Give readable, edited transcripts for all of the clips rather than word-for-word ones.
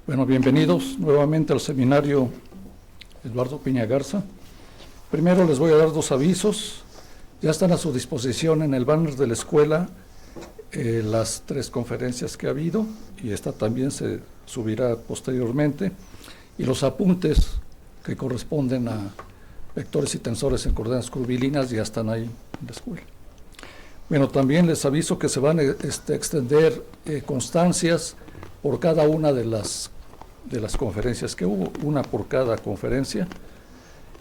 Bueno, bienvenidos nuevamente al seminario Eduardo Piña Garza. Primero les voy a dar dos avisos. Ya están a su disposición en el banner de la escuela las 3 conferencias que ha habido, y esta también se subirá posteriormente, y los apuntes que corresponden a vectores y tensores en coordenadas curvilíneas ya están ahí en la escuela. Bueno, también les aviso que se van a extender constancias por cada una de las conferencias que hubo, una por cada conferencia,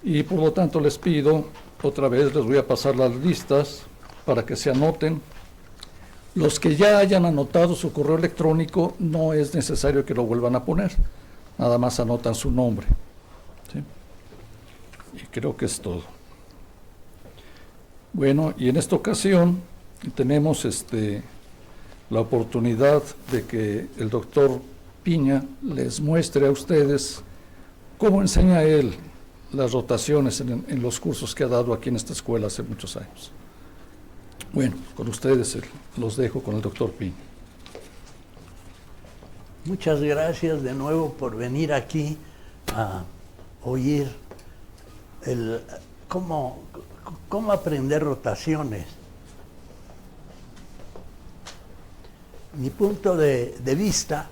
y por lo tanto les pido, otra vez les voy a pasar las listas para que se anoten. Los que ya hayan anotado su correo electrónico, no es necesario que lo vuelvan a poner, nada más anotan su nombre, ¿sí? Y creo que es todo. Bueno, y en esta ocasión tenemos la oportunidad de que el doctor Piña les muestre a ustedes cómo enseña él las rotaciones en los cursos que ha dado aquí en esta escuela hace muchos años. Bueno, con ustedes los dejo con el doctor Piña. Muchas gracias de nuevo por venir aquí a oír cómo aprender rotaciones. Mi punto de vista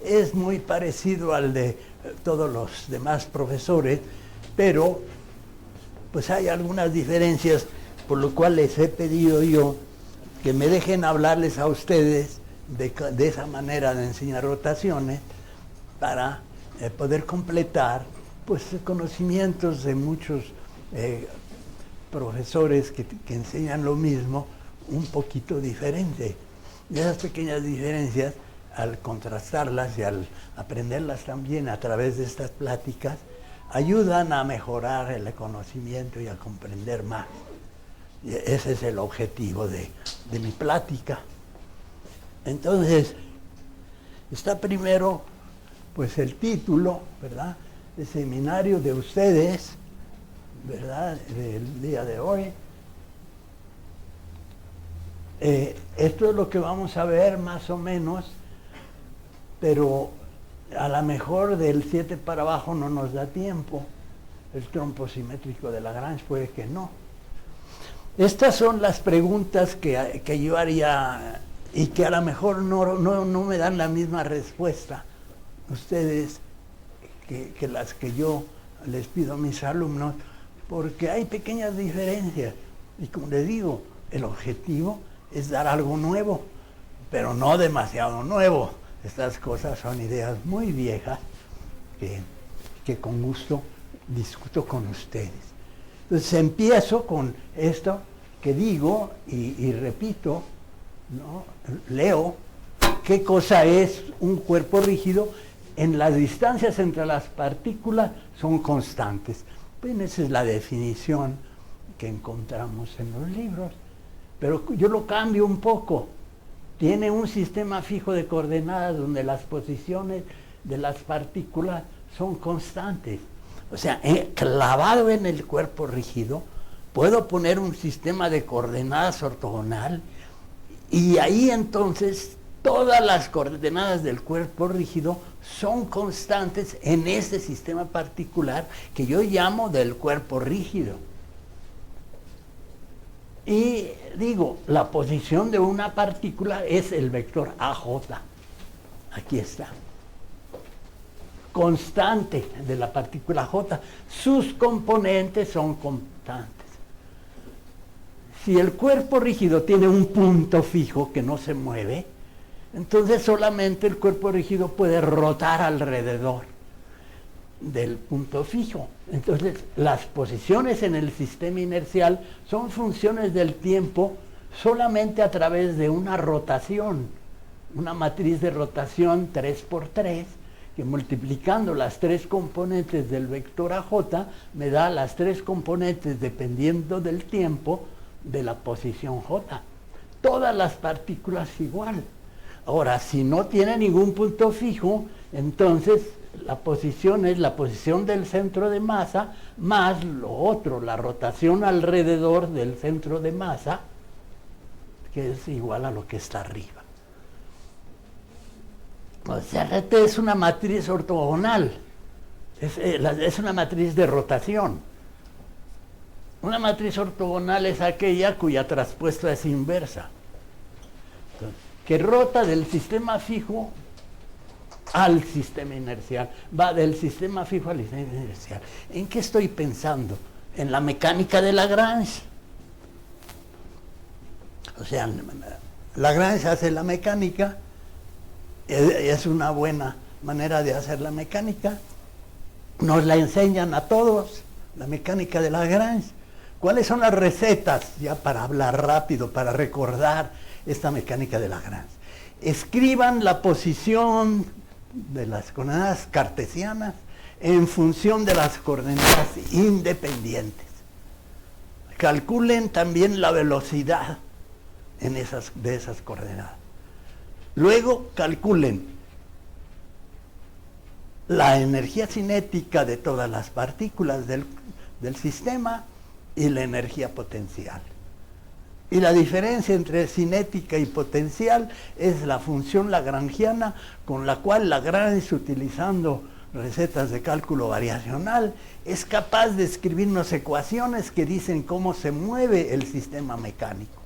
es muy parecido al de todos los demás profesores, pero pues hay algunas diferencias, por lo cual les he pedido yo que me dejen hablarles a ustedes de esa manera de enseñar rotaciones para poder completar pues conocimientos de muchos profesores que enseñan lo mismo un poquito diferente. Y esas pequeñas diferencias, al contrastarlas y al aprenderlas también a través de estas pláticas, ayudan a mejorar el conocimiento y a comprender más. Y ese es el objetivo de mi plática. Entonces, está primero pues el título, ¿verdad?, el seminario de ustedes, ¿verdad?, del día de hoy. Esto es lo que vamos a ver más o menos, pero a lo mejor del 7 para abajo no nos da tiempo. El trompo simétrico de Lagrange puede que no. Estas son las preguntas que yo haría y que a lo mejor no me dan la misma respuesta ustedes que las que yo les pido a mis alumnos, porque hay pequeñas diferencias. Y como les digo, el objetivo es dar algo nuevo, pero no demasiado nuevo. Estas cosas son ideas muy viejas que con gusto discuto con ustedes. Entonces empiezo con esto que digo y repito, ¿no? Leo qué cosa es un cuerpo rígido. En las distancias entre las partículas son constantes. Pues esa es la definición que encontramos en los libros. Pero yo lo cambio un poco. Tiene un sistema fijo de coordenadas donde las posiciones de las partículas son constantes. O sea, clavado en el cuerpo rígido, puedo poner un sistema de coordenadas ortogonal y ahí entonces todas las coordenadas del cuerpo rígido son constantes en ese sistema particular que yo llamo del cuerpo rígido. Y digo, la posición de una partícula es el vector AJ. Aquí está. Constante de la partícula J. Sus componentes son constantes. Si el cuerpo rígido tiene un punto fijo que no se mueve, entonces solamente el cuerpo rígido puede rotar alrededor del punto fijo. Entonces, las posiciones en el sistema inercial son funciones del tiempo solamente a través de una rotación, una matriz de rotación 3×3, que multiplicando las 3 componentes del vector AJ me da las 3 componentes dependiendo del tiempo de la posición J. Todas las partículas igual. Ahora, si no tiene ningún punto fijo, entonces la posición es la posición del centro de masa más lo otro, la rotación alrededor del centro de masa, que es igual a lo que está arriba. O sea, CRT es una matriz ortogonal, es una matriz de rotación. Una matriz ortogonal es aquella cuya traspuesta es inversa, que rota del sistema fijo al sistema inercial, va del sistema fijo al sistema inercial. ¿En qué estoy pensando? En la mecánica de Lagrange. O sea, Lagrange hace la mecánica, es una buena manera de hacer la mecánica, nos la enseñan a todos, la mecánica de Lagrange. ¿Cuáles son las recetas? Ya para hablar rápido, para recordar esta mecánica de Lagrange. Escriban la posición de las coordenadas cartesianas en función de las coordenadas independientes. Calculen también la velocidad de esas coordenadas. Luego calculen la energía cinética de todas las partículas del sistema y la energía potencial. Y la diferencia entre cinética y potencial es la función lagrangiana, con la cual Lagrange, utilizando recetas de cálculo variacional, es capaz de escribirnos ecuaciones que dicen cómo se mueve el sistema mecánico.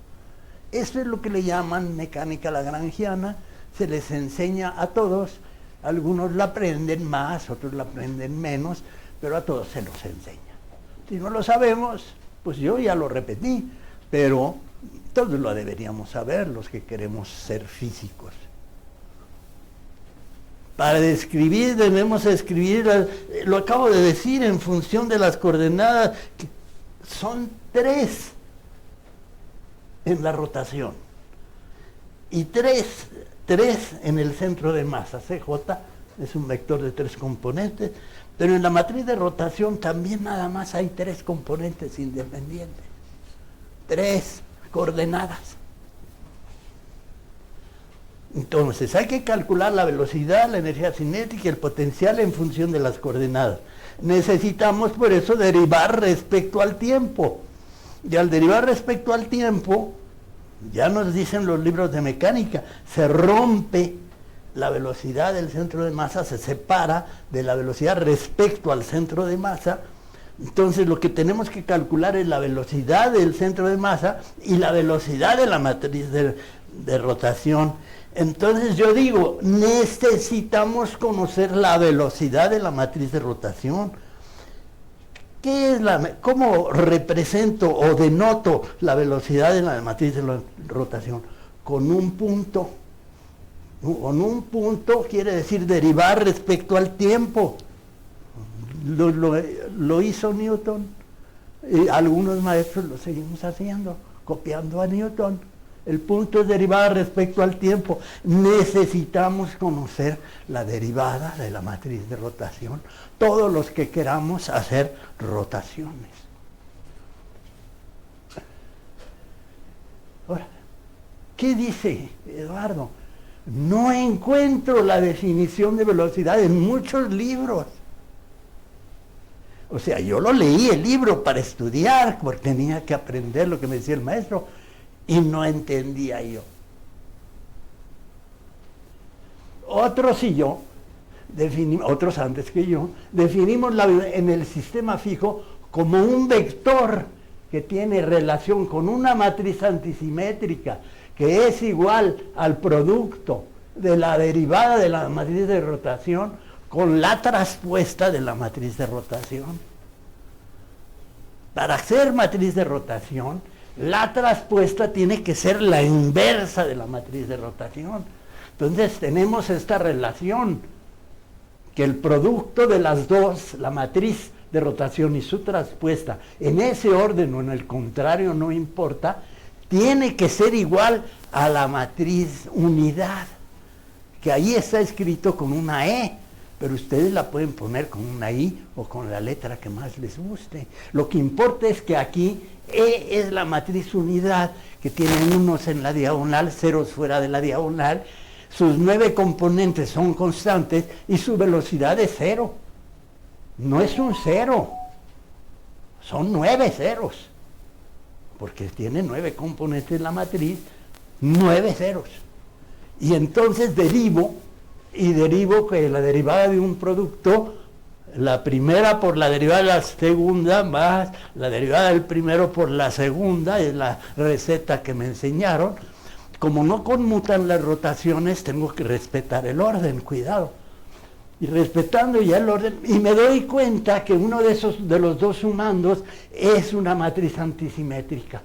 Eso es lo que le llaman mecánica lagrangiana, se les enseña a todos, algunos la aprenden más, otros la aprenden menos, pero a todos se los enseña. Si no lo sabemos, pues yo ya lo repetí, pero todos lo deberíamos saber, los que queremos ser físicos. Para describir, debemos escribir, lo acabo de decir, en función de las coordenadas, que son 3 en la rotación, y 3 en el centro de masa. CJ es un vector de 3 componentes, pero en la matriz de rotación también nada más hay 3 componentes independientes. 3 coordenadas. Entonces hay que calcular la velocidad, la energía cinética y el potencial en función de las coordenadas. Necesitamos por eso derivar respecto al tiempo. Y al derivar respecto al tiempo, ya nos dicen los libros de mecánica, se rompe la velocidad del centro de masa, se separa de la velocidad respecto al centro de masa. Entonces lo que tenemos que calcular es la velocidad del centro de masa y la velocidad de la matriz de rotación. Entonces yo digo, necesitamos conocer la velocidad de la matriz de rotación. ¿Cómo represento o denoto la velocidad de la matriz de rotación? Con un punto. Con un punto quiere decir derivar respecto al tiempo. Lo hizo Newton, y algunos maestros lo seguimos haciendo, copiando a Newton. El punto es derivada respecto al tiempo. Necesitamos conocer la derivada de la matriz de rotación, todos los que queramos hacer rotaciones. Ahora, ¿qué dice Eduardo? No encuentro la definición de velocidad en muchos libros. O sea, yo lo leí el libro para estudiar, porque tenía que aprender lo que me decía el maestro, y no entendía yo. Otros y yo, otros antes que yo, definimos en el sistema fijo como un vector que tiene relación con una matriz antisimétrica, que es igual al producto de la derivada de la matriz de rotación con la traspuesta de la matriz de rotación. Para hacer matriz de rotación, la traspuesta tiene que ser la inversa de la matriz de rotación. Entonces tenemos esta relación, que el producto de las dos, la matriz de rotación y su traspuesta, en ese orden o en el contrario, no importa, tiene que ser igual a la matriz unidad, que ahí está escrito con una E, pero ustedes la pueden poner con una I o con la letra que más les guste. Lo que importa es que aquí E es la matriz unidad, que tiene unos en la diagonal, ceros fuera de la diagonal, sus 9 componentes son constantes y su velocidad es 0. No es un 0, son 9 ceros, porque tiene 9 componentes la matriz, 9 ceros. Y entonces derivo y derivo que la derivada de un producto, la primera por la derivada de la segunda más la derivada del primero por la segunda, es la receta que me enseñaron. Como no conmutan las rotaciones, tengo que respetar el orden, cuidado. Y respetando ya el orden, y me doy cuenta que uno de los dos sumandos es una matriz antisimétrica.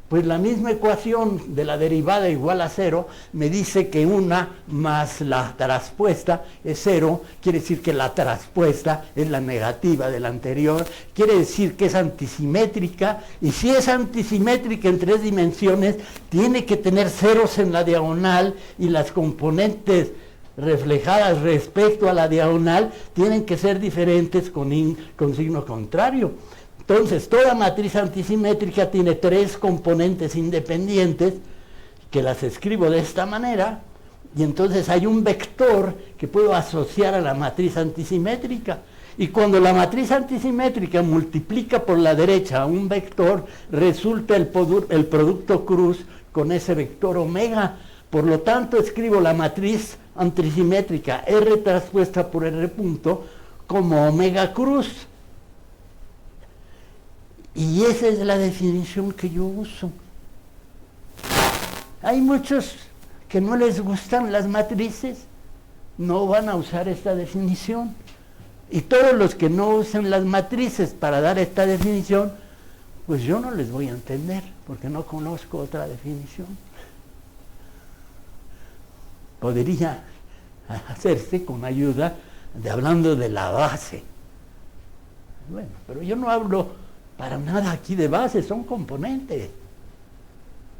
Pues la misma ecuación de la derivada igual a 0 me dice que una más la traspuesta es 0, quiere decir que la traspuesta es la negativa de la anterior, quiere decir que es antisimétrica, y si es antisimétrica en 3 dimensiones, tiene que tener ceros en la diagonal, y las componentes reflejadas respecto a la diagonal tienen que ser diferentes con signo contrario. Entonces, toda matriz antisimétrica tiene 3 componentes independientes, que las escribo de esta manera, y entonces hay un vector que puedo asociar a la matriz antisimétrica. Y cuando la matriz antisimétrica multiplica por la derecha un vector, resulta el producto cruz con ese vector omega. Por lo tanto, escribo la matriz antisimétrica R traspuesta por R punto como omega cruz. Y esa es la definición que yo uso. Hay muchos que no les gustan las matrices, no van a usar esta definición. Y todos los que no usen las matrices para dar esta definición, pues yo no les voy a entender, porque no conozco otra definición. Podría hacerse con ayuda de hablando de la base. Bueno, pero yo no hablo para nada aquí de bases, son componentes.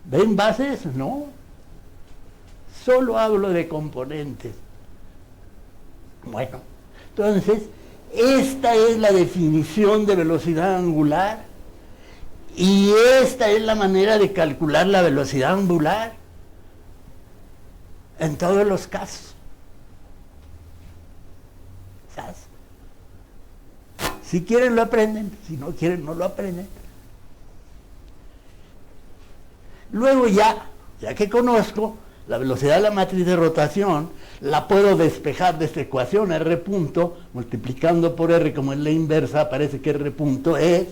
¿Ven bases? No. Solo hablo de componentes. Bueno, entonces, esta es la definición de velocidad angular y esta es la manera de calcular la velocidad angular en todos los casos. ¿Sabes? Si quieren lo aprenden, si no quieren no lo aprenden. Luego ya que conozco la velocidad de la matriz de rotación, la puedo despejar de esta ecuación, R punto, multiplicando por R como es la inversa, parece que R punto es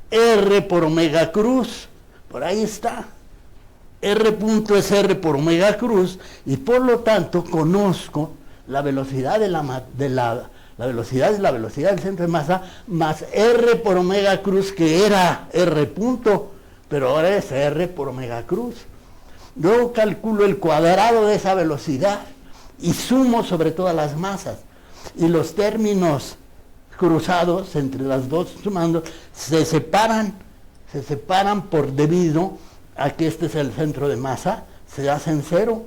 R por omega cruz, por ahí está. R punto es R por omega cruz, y por lo tanto conozco la velocidad la velocidad es la velocidad del centro de masa más R por omega cruz, que era R punto, pero ahora es R por omega cruz. Luego calculo el cuadrado de esa velocidad y sumo sobre todas las masas. Y los términos cruzados entre las dos sumando se separan por debido a que este es el centro de masa, se hacen 0.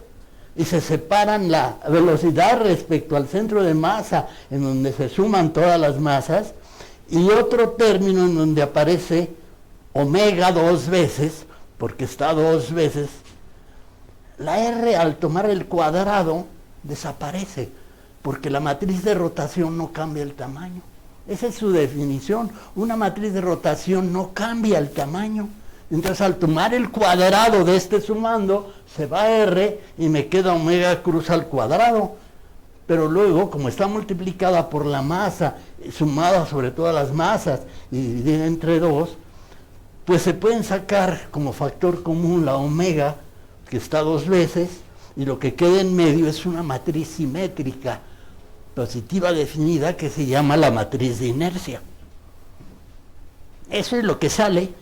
Y se separan la velocidad respecto al centro de masa, en donde se suman todas las masas, y otro término en donde aparece omega 2 veces, porque está 2 veces. La R, al tomar el cuadrado, desaparece, porque la matriz de rotación no cambia el tamaño. Esa es su definición. Una matriz de rotación no cambia el tamaño. Entonces, al tomar el cuadrado de este sumando, se va R y me queda omega cruz al cuadrado. Pero luego, como está multiplicada por la masa, sumada sobre todas las masas y dividida entre 2, pues se pueden sacar como factor común la omega, que está 2 veces, y lo que queda en medio es una matriz simétrica positiva definida que se llama la matriz de inercia. Eso es lo que sale.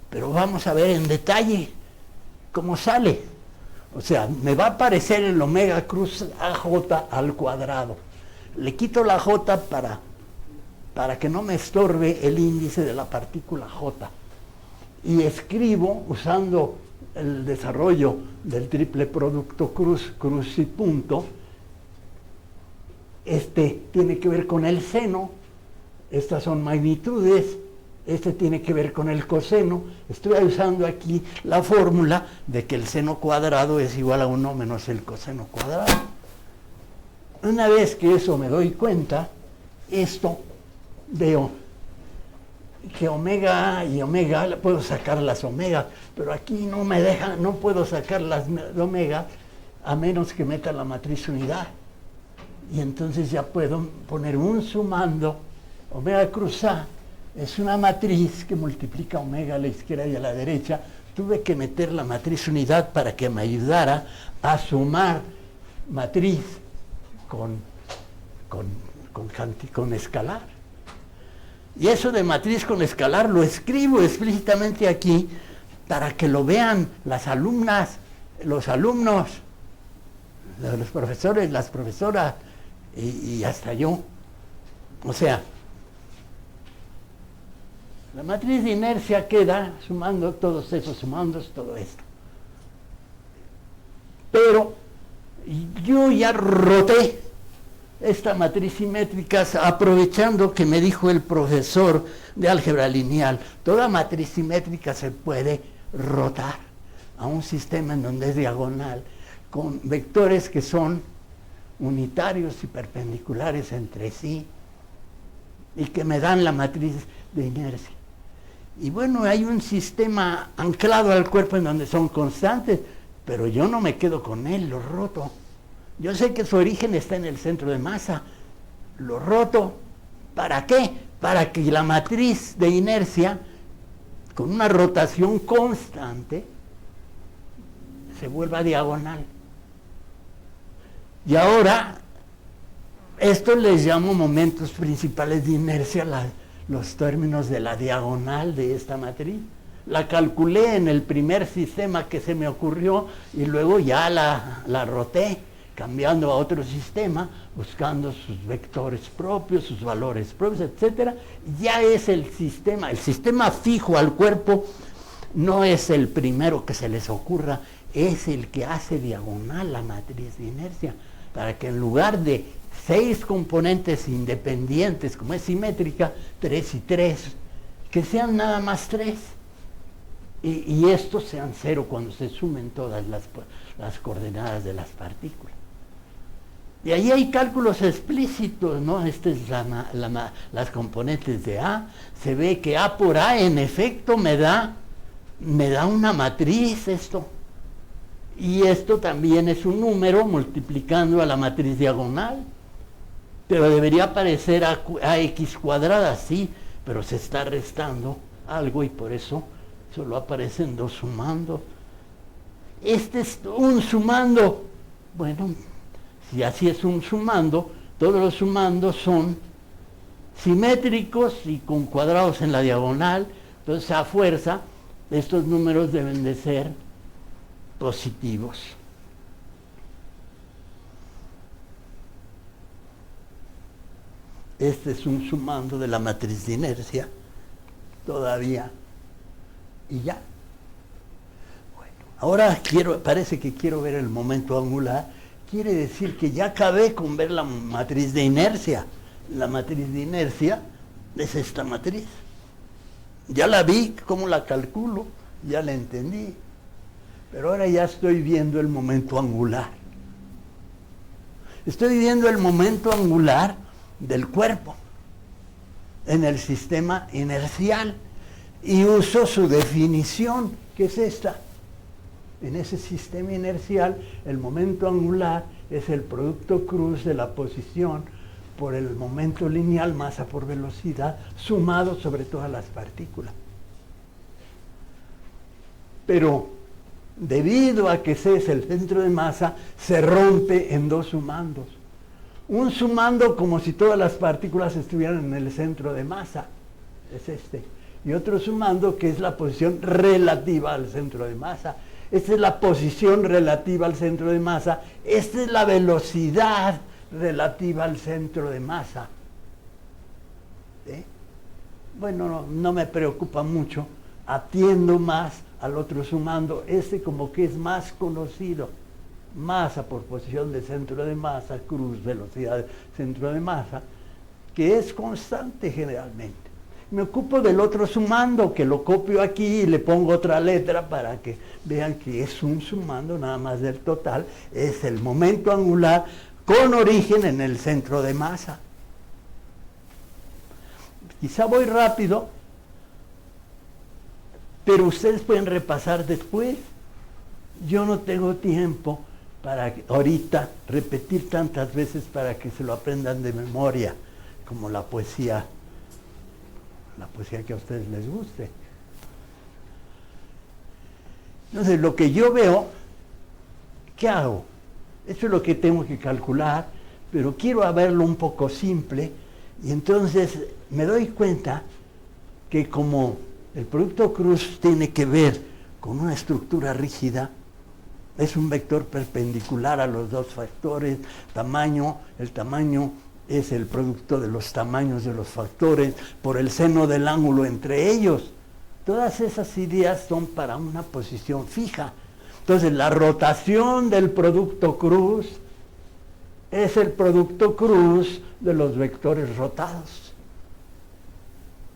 Pero vamos a ver en detalle cómo sale. O sea, me va a aparecer el omega cruz AJ al cuadrado. Le quito la J para que no me estorbe el índice de la partícula J. Y escribo, usando el desarrollo del triple producto cruz y punto, este tiene que ver con el seno, estas son magnitudes, este tiene que ver con el coseno. Estoy usando aquí la fórmula de que el seno cuadrado es igual a 1 menos el coseno cuadrado. Una vez que eso me doy cuenta, esto veo que omega y omega, puedo sacar las omegas, pero aquí no me deja, no puedo sacar las omegas a menos que meta la matriz unidad. Y entonces ya puedo poner un sumando, omega cruz A es una matriz que multiplica omega a la izquierda y a la derecha. Tuve que meter la matriz unidad para que me ayudara a sumar matriz con escalar. Y eso de matriz con escalar lo escribo explícitamente aquí para que lo vean las alumnas, los alumnos, los profesores, las profesoras y hasta yo. O sea, la matriz de inercia queda sumando todos esos sumandos, todo esto. Pero yo ya roté esta matriz simétrica aprovechando que me dijo el profesor de álgebra lineal. Toda matriz simétrica se puede rotar a un sistema en donde es diagonal con vectores que son unitarios y perpendiculares entre sí y que me dan la matriz de inercia. Y bueno, hay un sistema anclado al cuerpo en donde son constantes, pero yo no me quedo con él, lo roto. Yo sé que su origen está en el centro de masa, lo roto. ¿Para qué? Para que la matriz de inercia, con una rotación constante, se vuelva diagonal. Y ahora, esto les llamo momentos principales de inercia, los términos de la diagonal de esta matriz. La calculé en el primer sistema que se me ocurrió y luego ya la roté, cambiando a otro sistema, buscando sus vectores propios, sus valores propios, etc. Ya es el sistema fijo al cuerpo no es el primero que se les ocurra, es el que hace diagonal la matriz de inercia, para que en lugar de 6 componentes independientes, como es simétrica, 3 y 3, que sean nada más 3. Y estos sean 0 cuando se sumen todas las coordenadas de las partículas. Y ahí hay cálculos explícitos, ¿no? Estas es las componentes de A. Se ve que A por A, en efecto, me da una matriz esto. Y esto también es un número multiplicando a la matriz diagonal. Pero debería aparecer AX cuadrada, sí, pero se está restando algo y por eso solo aparecen 2 sumandos. Este es un sumando. Bueno, si así es un sumando, todos los sumandos son simétricos y con cuadrados en la diagonal. Entonces, a fuerza, estos números deben de ser positivos. Este es un sumando de la matriz de inercia, todavía. Y ya. Bueno, ahora parece que quiero ver el momento angular. Quiere decir que ya acabé con ver la matriz de inercia. La matriz de inercia es esta matriz. Ya la vi, cómo la calculo, ya la entendí. Pero ahora ya estoy viendo el momento angular. Estoy viendo el momento angular del cuerpo en el sistema inercial y uso su definición, que es esta. En ese sistema inercial, el momento angular es el producto cruz de la posición por el momento lineal, masa por velocidad, sumado sobre todas las partículas. Pero debido a que ese es el centro de masa, se rompe en 2 sumandos. Un sumando como si todas las partículas estuvieran en el centro de masa, es este. Y otro sumando que es la posición relativa al centro de masa. Esta es la posición relativa al centro de masa. Esta es la velocidad relativa al centro de masa. ¿Sí? Bueno, no me preocupa mucho. Atiendo más al otro sumando. Este como que es más conocido. Masa por posición de centro de masa, cruz, velocidad, centro de masa, que es constante generalmente. Me ocupo del otro sumando, que lo copio aquí y le pongo otra letra para que vean que es un sumando nada más del total. Es el momento angular con origen en el centro de masa. Quizá voy rápido, pero ustedes pueden repasar después. Yo no tengo tiempo para ahorita repetir tantas veces para que se lo aprendan de memoria, como la poesía que a ustedes les guste. Entonces, lo que yo veo, ¿qué hago? Eso es lo que tengo que calcular, pero quiero verlo un poco simple, y entonces me doy cuenta que como el producto cruz tiene que ver con una estructura rígida, es un vector perpendicular a los dos factores, tamaño, el tamaño es el producto de los tamaños de los factores por el seno del ángulo entre ellos. Todas esas ideas son para una posición fija. Entonces, la rotación del producto cruz es el producto cruz de los vectores rotados.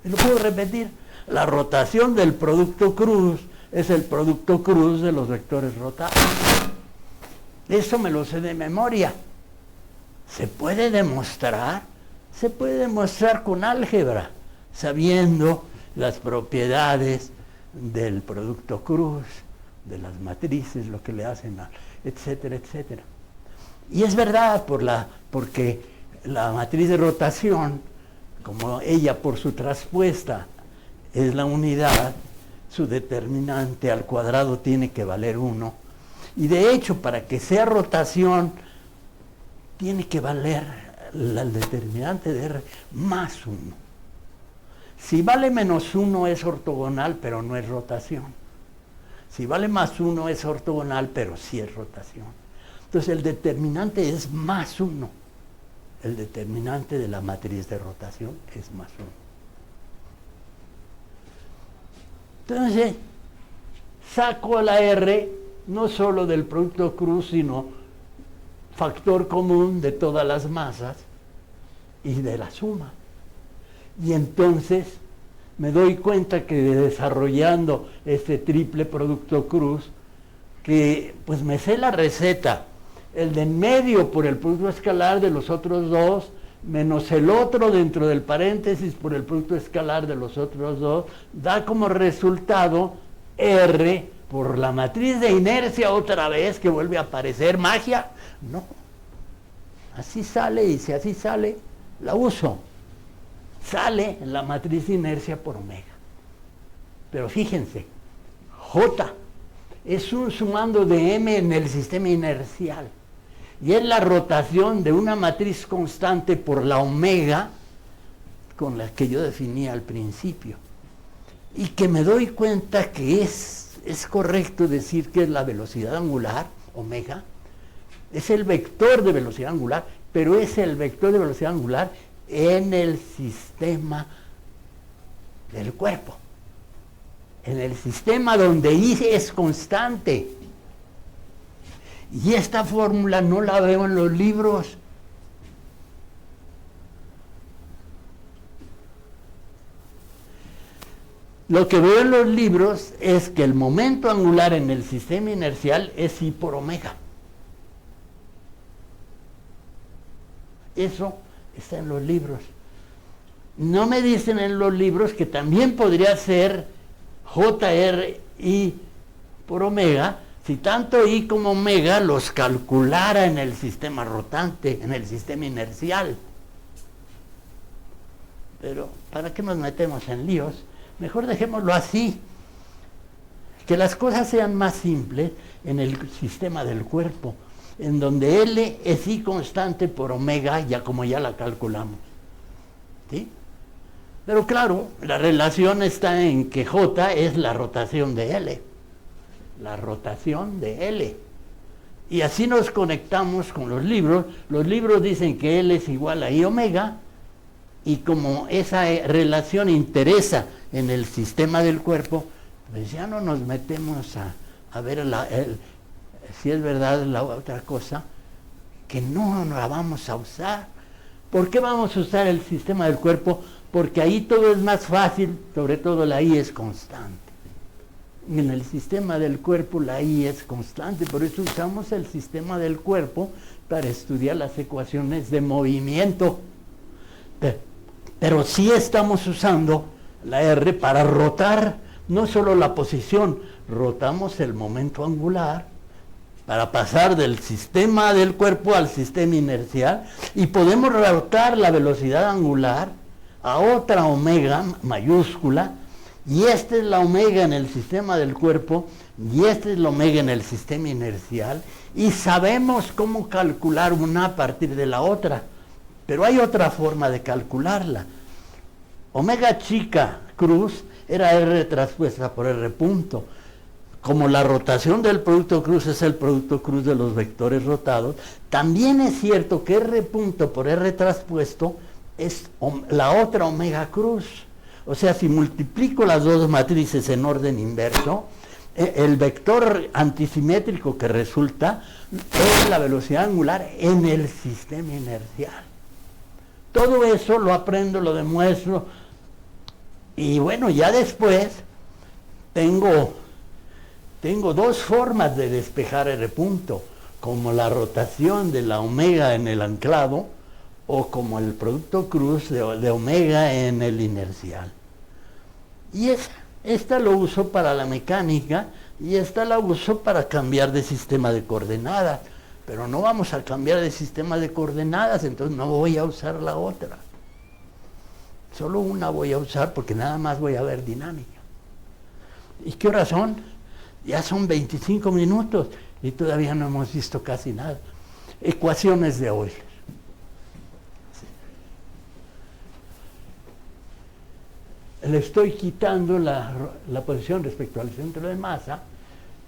Y lo puedo repetir. La rotación del producto cruz es el producto cruz de los vectores rotados. Eso me lo sé de memoria. ¿Se puede demostrar? Se puede demostrar con álgebra, sabiendo las propiedades del producto cruz, de las matrices, lo que le hacen, etcétera, etcétera. Y es verdad, porque la matriz de rotación, como ella por su traspuesta es la unidad, su determinante al cuadrado tiene que valer 1. Y de hecho, para que sea rotación, tiene que valer el determinante de R más 1. Si vale menos 1 es ortogonal, pero no es rotación. Si vale más 1 es ortogonal, pero sí es rotación. Entonces el determinante es más 1. El determinante de la matriz de rotación es más 1. Entonces, saco la R no solo del producto cruz, sino factor común de todas las masas y de la suma. Y entonces me doy cuenta que desarrollando este triple producto cruz, que pues me sé la receta, el de en medio por el producto escalar de los otros dos, menos el otro dentro del paréntesis por el producto escalar de los otros dos, da como resultado R por la matriz de inercia otra vez, que vuelve a aparecer. ¿Magia? No. Así sale, y si así sale, la uso. Sale la matriz de inercia por omega. Pero fíjense, J es un sumando de M en el sistema inercial. Y es la rotación de una matriz constante por la omega con la que yo definía al principio. Y que me doy cuenta que es correcto decir que es la velocidad angular, omega, es el vector de velocidad angular, pero es el vector de velocidad angular en el sistema del cuerpo. En el sistema donde I es constante. Y esta fórmula no la veo en los libros. Lo que veo en los libros es que el momento angular en el sistema inercial es I por omega. Eso está en los libros. No me dicen en los libros que también podría ser JRI por omega, si tanto I como omega los calculara en el sistema rotante, en el sistema inercial. Pero, ¿para qué nos metemos en líos? Mejor dejémoslo así. Que las cosas sean más simples en el sistema del cuerpo, en donde L es I constante por omega, ya como ya la calculamos. ¿Sí? Pero claro, la relación está en que J es la rotación de L. La rotación de L. Y así nos conectamos con los libros. Los libros dicen que L es igual a I omega, y como esa relación interesa en el sistema del cuerpo, pues ya no nos metemos a ver si es verdad la otra cosa, que no la vamos a usar. ¿Por qué vamos a usar el sistema del cuerpo? Porque ahí todo es más fácil, sobre todo la I es constante. En el sistema del cuerpo la I es constante, por eso usamos el sistema del cuerpo para estudiar las ecuaciones de movimiento. Pero sí estamos usando la R para rotar, no solo la posición, rotamos el momento angular para pasar del sistema del cuerpo al sistema inercial, y podemos rotar la velocidad angular a otra omega mayúscula, y esta es la omega en el sistema del cuerpo, y esta es la omega en el sistema inercial, y sabemos cómo calcular una a partir de la otra, pero hay otra forma de calcularla. Omega chica cruz era R traspuesta por R punto. Como la rotación del producto cruz es el producto cruz de los vectores rotados, también es cierto que R punto por R traspuesto es la otra omega cruz. O sea, si multiplico las dos matrices en orden inverso, el vector antisimétrico que resulta es la velocidad angular en el sistema inercial. Todo eso lo aprendo, lo demuestro, y bueno, ya después tengo dos formas de despejar R punto, como la rotación de la omega en el anclado, o como el producto cruz de omega en el inercial. Y esta lo uso para la mecánica, y esta la uso para cambiar de sistema de coordenadas, pero no vamos a cambiar de sistema de coordenadas, entonces no voy a usar la otra. Solo una voy a usar porque nada más voy a ver dinámica. ¿Y qué horas son? Ya son 25 minutos y todavía no hemos visto casi nada. Ecuaciones de Euler. Le estoy quitando la posición respecto al centro de masa.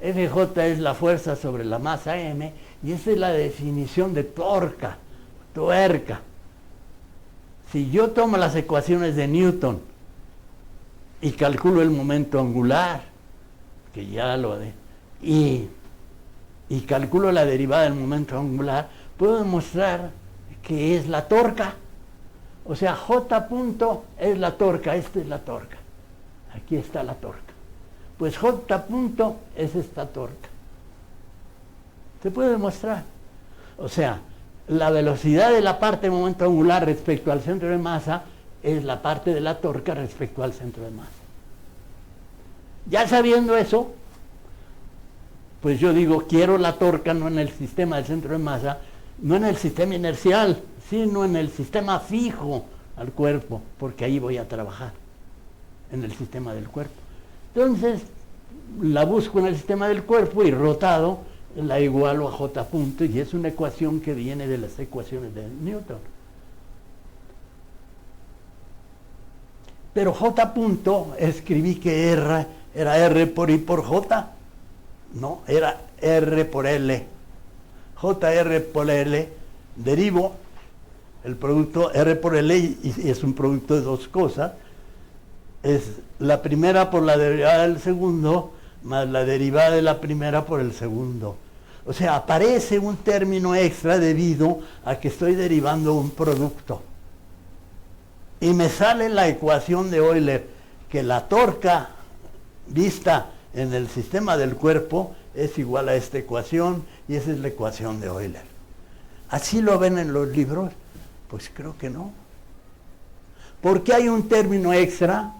Fj es la fuerza sobre la masa m, y esa es la definición de tuerca. Si yo tomo las ecuaciones de Newton y calculo el momento angular, que ya lo de, y calculo la derivada del momento angular, puedo demostrar que es la torca. O sea, J punto es la torca, esta es la torca. Aquí está la torca. Pues J punto es esta torca. Se puede demostrar. O sea, la velocidad de la parte de momento angular respecto al centro de masa es la parte de la torca respecto al centro de masa. Ya sabiendo eso, pues yo digo, quiero la torca no en el sistema del centro de masa, no en el sistema inercial, sino en el sistema fijo al cuerpo, porque ahí voy a trabajar, en el sistema del cuerpo. Entonces, la busco en el sistema del cuerpo y rotado la igualo a J punto, y es una ecuación que viene de las ecuaciones de Newton. Pero J punto, escribí que era R por I por J, no, era R por L. JR por L, derivo el producto R por L, y es un producto de dos cosas. Es la primera por la derivada del segundo, más la derivada de la primera por el segundo. O sea, aparece un término extra debido a que estoy derivando un producto. Y me sale la ecuación de Euler, que la torca vista en el sistema del cuerpo es igual a esta ecuación, y esa es la ecuación de Euler. ¿Así lo ven en los libros? Pues creo que no. ¿Por qué hay un término extra?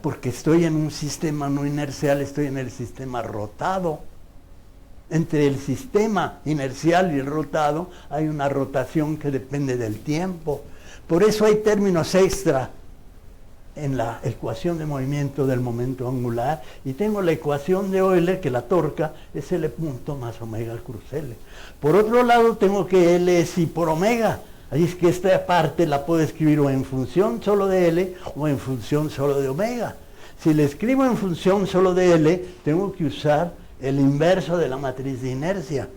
Porque estoy en un sistema no inercial, estoy en el sistema rotado. Entre el sistema inercial y el rotado hay una rotación que depende del tiempo. Por eso hay términos extra en la ecuación de movimiento del momento angular, y tengo la ecuación de Euler, que la torca es L punto más omega cruz L. Por otro lado, tengo que L es I por omega, así es que esta parte la puedo escribir o en función solo de L o en función solo de omega. Si le escribo en función solo de L, tengo que usar el inverso de la matriz de inercia.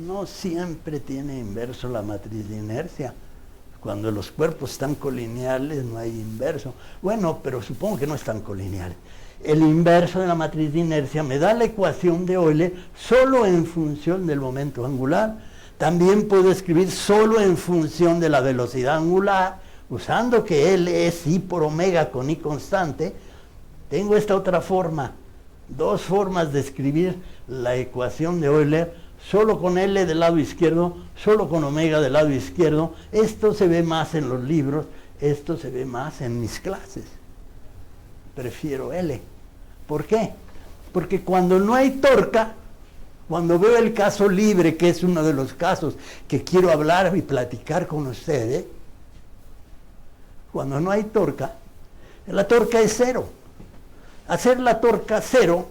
No siempre tiene inverso la matriz de inercia. Cuando los cuerpos están colineales no hay inverso. Bueno, pero supongo que no están colineales. El inverso de la matriz de inercia me da la ecuación de Euler solo en función del momento angular. También puedo escribir solo en función de la velocidad angular, usando que L es I por omega con I constante. Tengo esta otra forma, dos formas de escribir la ecuación de Euler, solo con L del lado izquierdo, solo con omega del lado izquierdo. Esto se ve más en los libros, esto se ve más en mis clases. Prefiero L. ¿Por qué? Porque cuando no hay torca, Cuando veo el caso libre, que es uno de los casos que quiero hablar y platicar con ustedes, cuando no hay torca, la torca es cero. Hacer la torca cero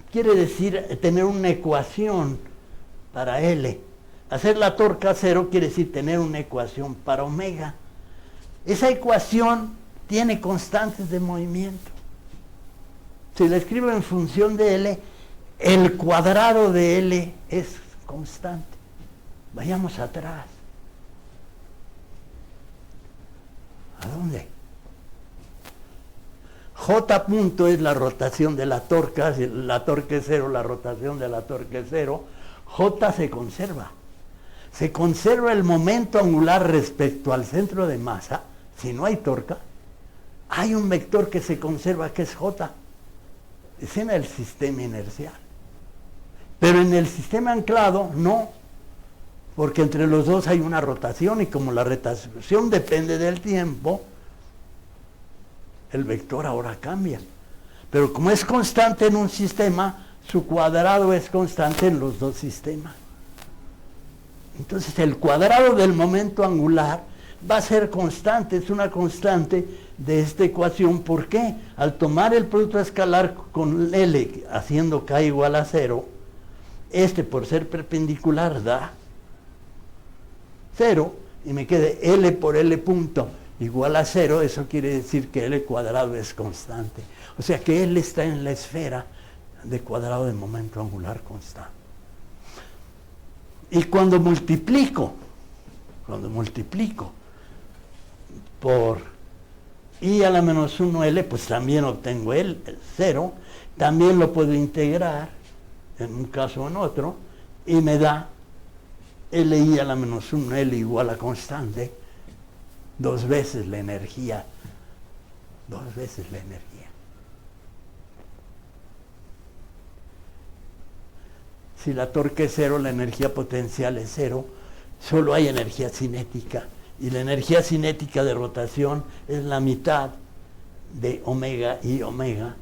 quiere decir tener una ecuación para L. Hacer la torca cero quiere decir tener una ecuación para omega. Esa ecuación tiene constantes de movimiento. Si la escribo en función de L, el cuadrado de L es constante. Vayamos atrás. ¿A dónde? J punto es la rotación de la torca, si la torca es cero, la rotación de la torca es cero. J se conserva. Se conserva el momento angular respecto al centro de masa. Si no hay torca, hay un vector que se conserva que es J. Es en el sistema inercial. Pero en el sistema anclado, no. Porque entre los dos hay una rotación y como la rotación depende del tiempo, el vector ahora cambia. Pero como es constante en un sistema, su cuadrado es constante en los dos sistemas. Entonces el cuadrado del momento angular va a ser constante, es una constante de esta ecuación. ¿Por qué? Al tomar el producto escalar con L haciendo K igual a 0, por ser perpendicular da 0 y me quede L por L punto igual a 0, eso quiere decir que L cuadrado es constante. O sea que L está en la esfera de cuadrado de momento angular constante. Y cuando multiplico por I a la menos 1L, pues también obtengo el 0, también lo puedo integrar en un caso o en otro, y me da LI a la menos 1L igual a constante, dos veces la energía. Si la torque es cero, la energía potencial es cero, solo hay energía cinética. Y la energía cinética de rotación es la mitad de omega y omega,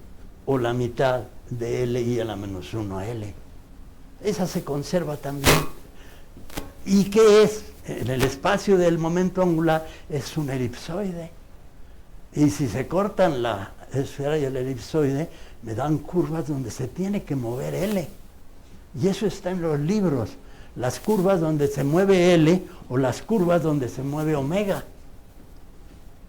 o la mitad de Li a la menos 1 a L. Esa se conserva también. ¿Y qué es? En el espacio del momento angular es un elipsoide. Y si se cortan la esfera y el elipsoide, me dan curvas donde se tiene que mover L. Y eso está en los libros. Las curvas donde se mueve L o las curvas donde se mueve omega.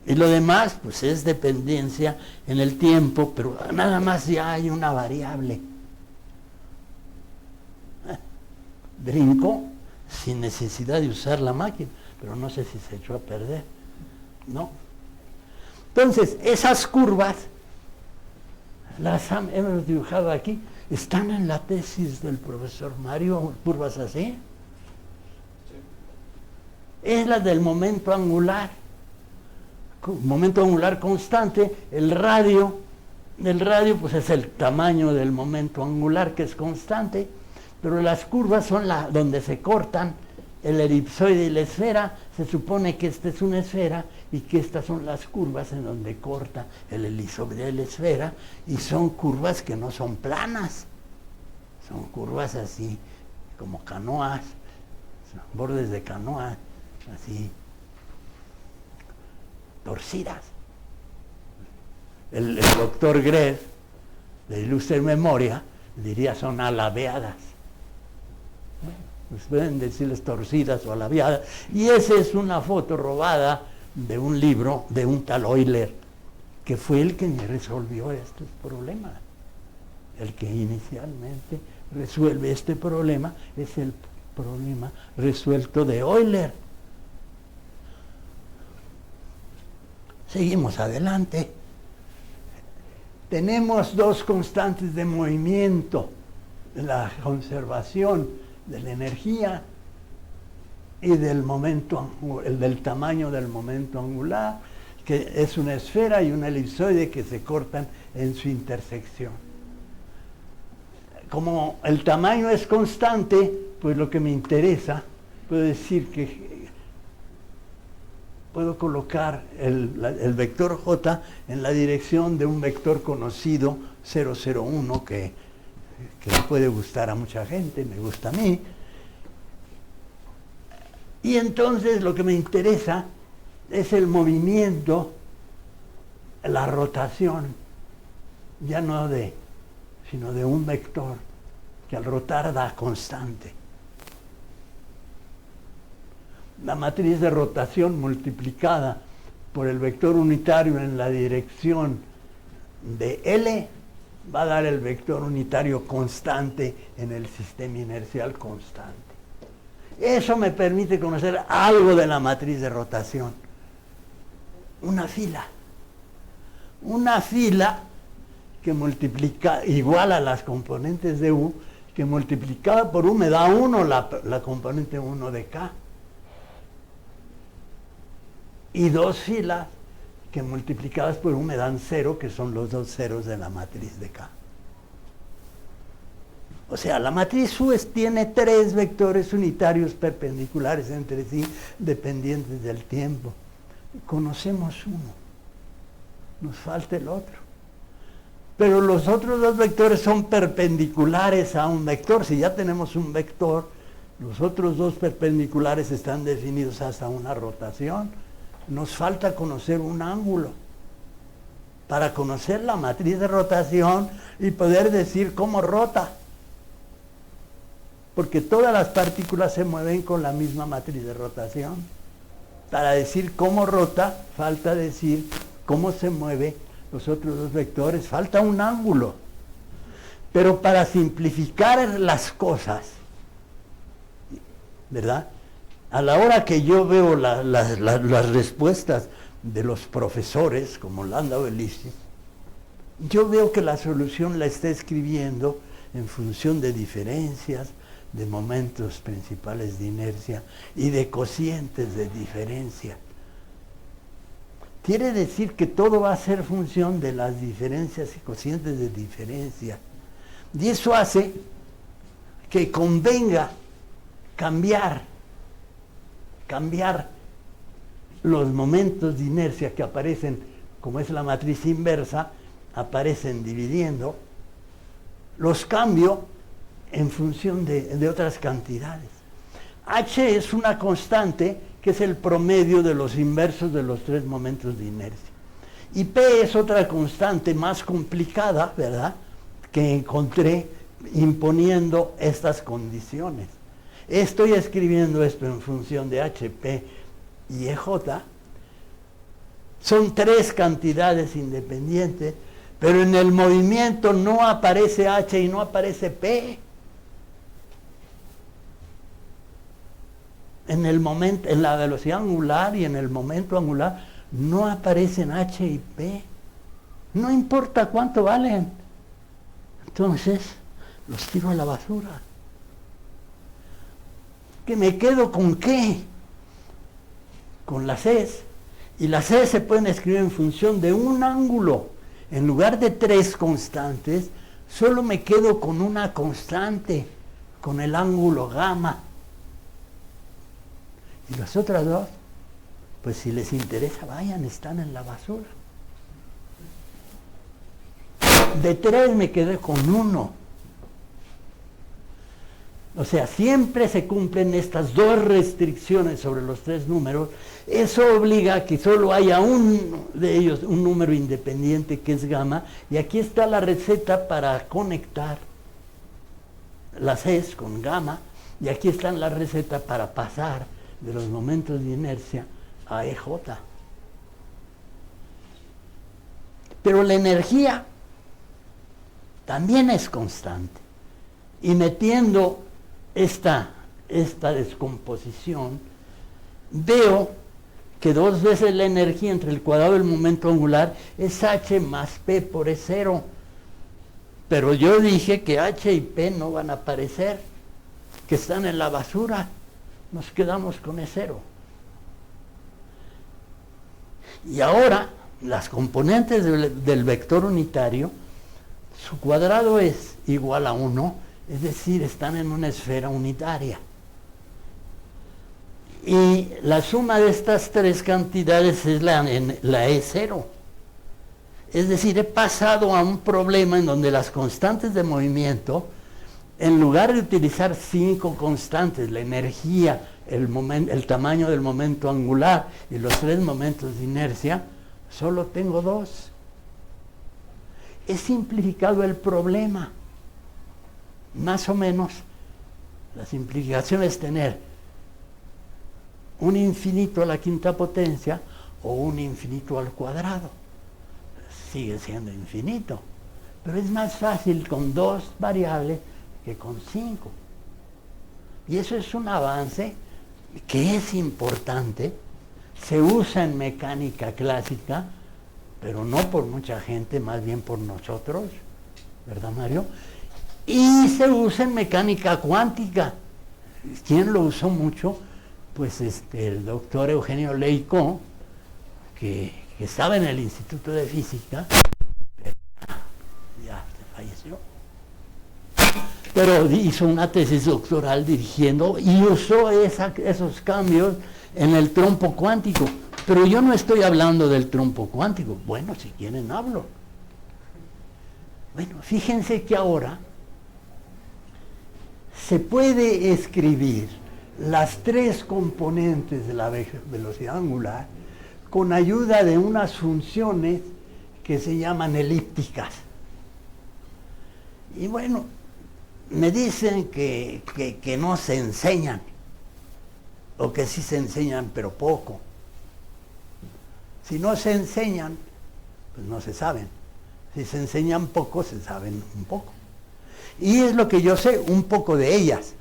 Y lo demás, pues es dependencia en el tiempo, pero nada más ya hay una variable. Brinco sin necesidad de usar la máquina, pero no sé si se echó a perder. No. Entonces, esas curvas, las hemos dibujado aquí, están en la tesis del profesor Mario, curvas así. Es la del momento angular constante. El radio pues es el tamaño del momento angular que es constante, pero las curvas son donde se cortan el elipsoide y la esfera. Se supone que esta es una esfera y que estas son las curvas en donde corta el elipsoide y la esfera, y son curvas que no son planas, son curvas así como canoas, bordes de canoas, así torcidas. El doctor Gref, de ilustre memoria, diría son alabeadas. Pues pueden decirles torcidas o alabeadas. Y esa es una foto robada de un libro de un tal Euler, que fue el que me resolvió estos problemas. El que inicialmente resuelve este problema es el problema resuelto de Euler. Seguimos adelante. Tenemos dos constantes de movimiento: la conservación de la energía y del momento, del tamaño del momento angular, que es una esfera y un elipsoide que se cortan en su intersección. Como el tamaño es constante, pues lo que me interesa, puedo decir que puedo colocar el vector J en la dirección de un vector conocido 001 que que le puede gustar a mucha gente, me gusta a mí. Y entonces lo que me interesa es el movimiento, la rotación, ya no sino de un vector que al rotar da constante. La matriz de rotación multiplicada por el vector unitario en la dirección de L va a dar el vector unitario constante en el sistema inercial constante. Eso me permite conocer algo de la matriz de rotación. Una fila que multiplica, igual a las componentes de U, que multiplicada por U me da 1 la componente 1 de K. Y dos filas que multiplicadas por U me dan 0, que son los dos ceros de la matriz de K. O sea, la matriz U tiene 3 vectores unitarios perpendiculares entre sí, dependientes del tiempo. Conocemos uno, nos falta el otro. Pero los otros 2 vectores son perpendiculares a un vector. Si ya tenemos un vector, los otros 2 perpendiculares están definidos hasta una rotación. Nos falta conocer un ángulo para conocer la matriz de rotación y poder decir cómo rota. Porque todas las partículas se mueven con la misma matriz de rotación. Para decir cómo rota, falta decir cómo se mueve los otros 2 vectores, falta un ángulo. Pero para simplificar las cosas, ¿verdad? A la hora que yo veo las respuestas de los profesores, como Landau y Lipschitz, yo veo que la solución la está escribiendo en función de diferencias, de momentos principales de inercia y de cocientes de diferencia. Quiere decir que todo va a ser función de las diferencias y cocientes de diferencia. Y eso hace que convenga cambiar los momentos de inercia que aparecen, como es la matriz inversa, aparecen dividiendo, los cambio en función de otras cantidades. H es una constante que es el promedio de los inversos de los 3 momentos de inercia. Y P es otra constante más complicada, ¿verdad?, que encontré imponiendo estas condiciones. Estoy escribiendo esto en función de H, P y EJ. Son 3 cantidades independientes, pero en el movimiento no aparece H y no aparece P. En el momento, en la velocidad angular y en el momento angular no aparecen H y P. No importa cuánto valen. Entonces, los tiro a la basura. ¿Que me quedo con qué? Con las Cs. Y las Cs se pueden escribir en función de un ángulo. En lugar de 3 constantes, solo me quedo con una constante, con el ángulo gamma. Y las otras 2, pues si les interesa, vayan, están en la basura. De 3 me quedé con 1. O sea, siempre se cumplen estas 2 restricciones sobre los 3 números. Eso obliga a que solo haya uno de ellos, un número independiente, que es gamma. Y aquí está la receta para conectar las Cs con gamma. Y aquí está la receta para pasar de los momentos de inercia a EJ. Pero la energía también es constante. Y metiendo esta descomposición, veo que 2 veces la energía entre el cuadrado del momento angular es H más P por E0. Pero yo dije que H y P no van a aparecer, que están en la basura. Nos quedamos con E0. Y ahora, las componentes del vector unitario, su cuadrado es igual a 1, es decir, están en una esfera unitaria. Y la suma de estas 3 cantidades es la E0. Es decir, he pasado a un problema en donde las constantes de movimiento, en lugar de utilizar 5 constantes, la energía, el tamaño del momento angular y los 3 momentos de inercia, solo tengo 2. He simplificado el problema. Más o menos, la simplificación es tener un infinito a la quinta potencia o un infinito al cuadrado. Sigue siendo infinito, pero es más fácil con 2 variables que con 5. Y eso es un avance que es importante, se usa en mecánica clásica, pero no por mucha gente, más bien por nosotros, ¿verdad, Mario? Y se usa en mecánica cuántica. ¿Quién lo usó mucho? Pues el doctor Eugenio Leicó, que estaba en el Instituto de Física, pero ya se falleció. Pero hizo una tesis doctoral dirigiendo y usó esos cambios en el trompo cuántico. Pero yo no estoy hablando del trompo cuántico. Bueno, si quieren hablo. Bueno, fíjense que ahora se puede escribir las 3 componentes de la velocidad angular con ayuda de unas funciones que se llaman elípticas. Y bueno, me dicen que no se enseñan, o que sí se enseñan, pero poco. Si no se enseñan, pues no se saben. Si se enseñan poco, se saben un poco. Y es lo que yo sé, un poco de ellas.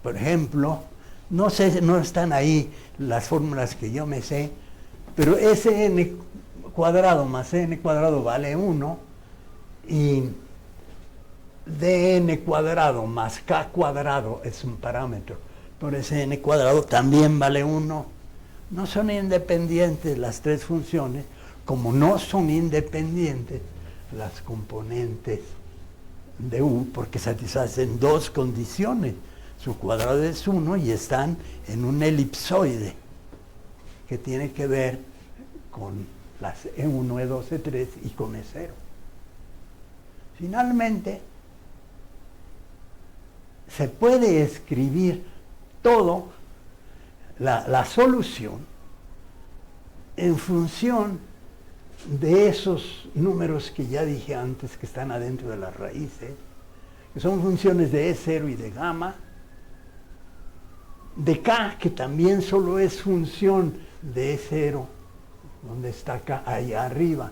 Por ejemplo, no están ahí las fórmulas que yo me sé, pero Sn cuadrado más n cuadrado vale 1 y dn cuadrado más k cuadrado es un parámetro. Por Sn cuadrado también vale 1. No son independientes las 3 funciones, como no son independientes las componentes de u, porque satisfacen 2 condiciones. Su cuadrado es 1 y están en un elipsoide que tiene que ver con las E1, E2, E3 y con E0. Finalmente, se puede escribir todo, la solución, en función de esos números que ya dije antes que están adentro de las raíces, que son funciones de E0 y de gamma, de K, que también solo es función de E0, donde está K, allá arriba,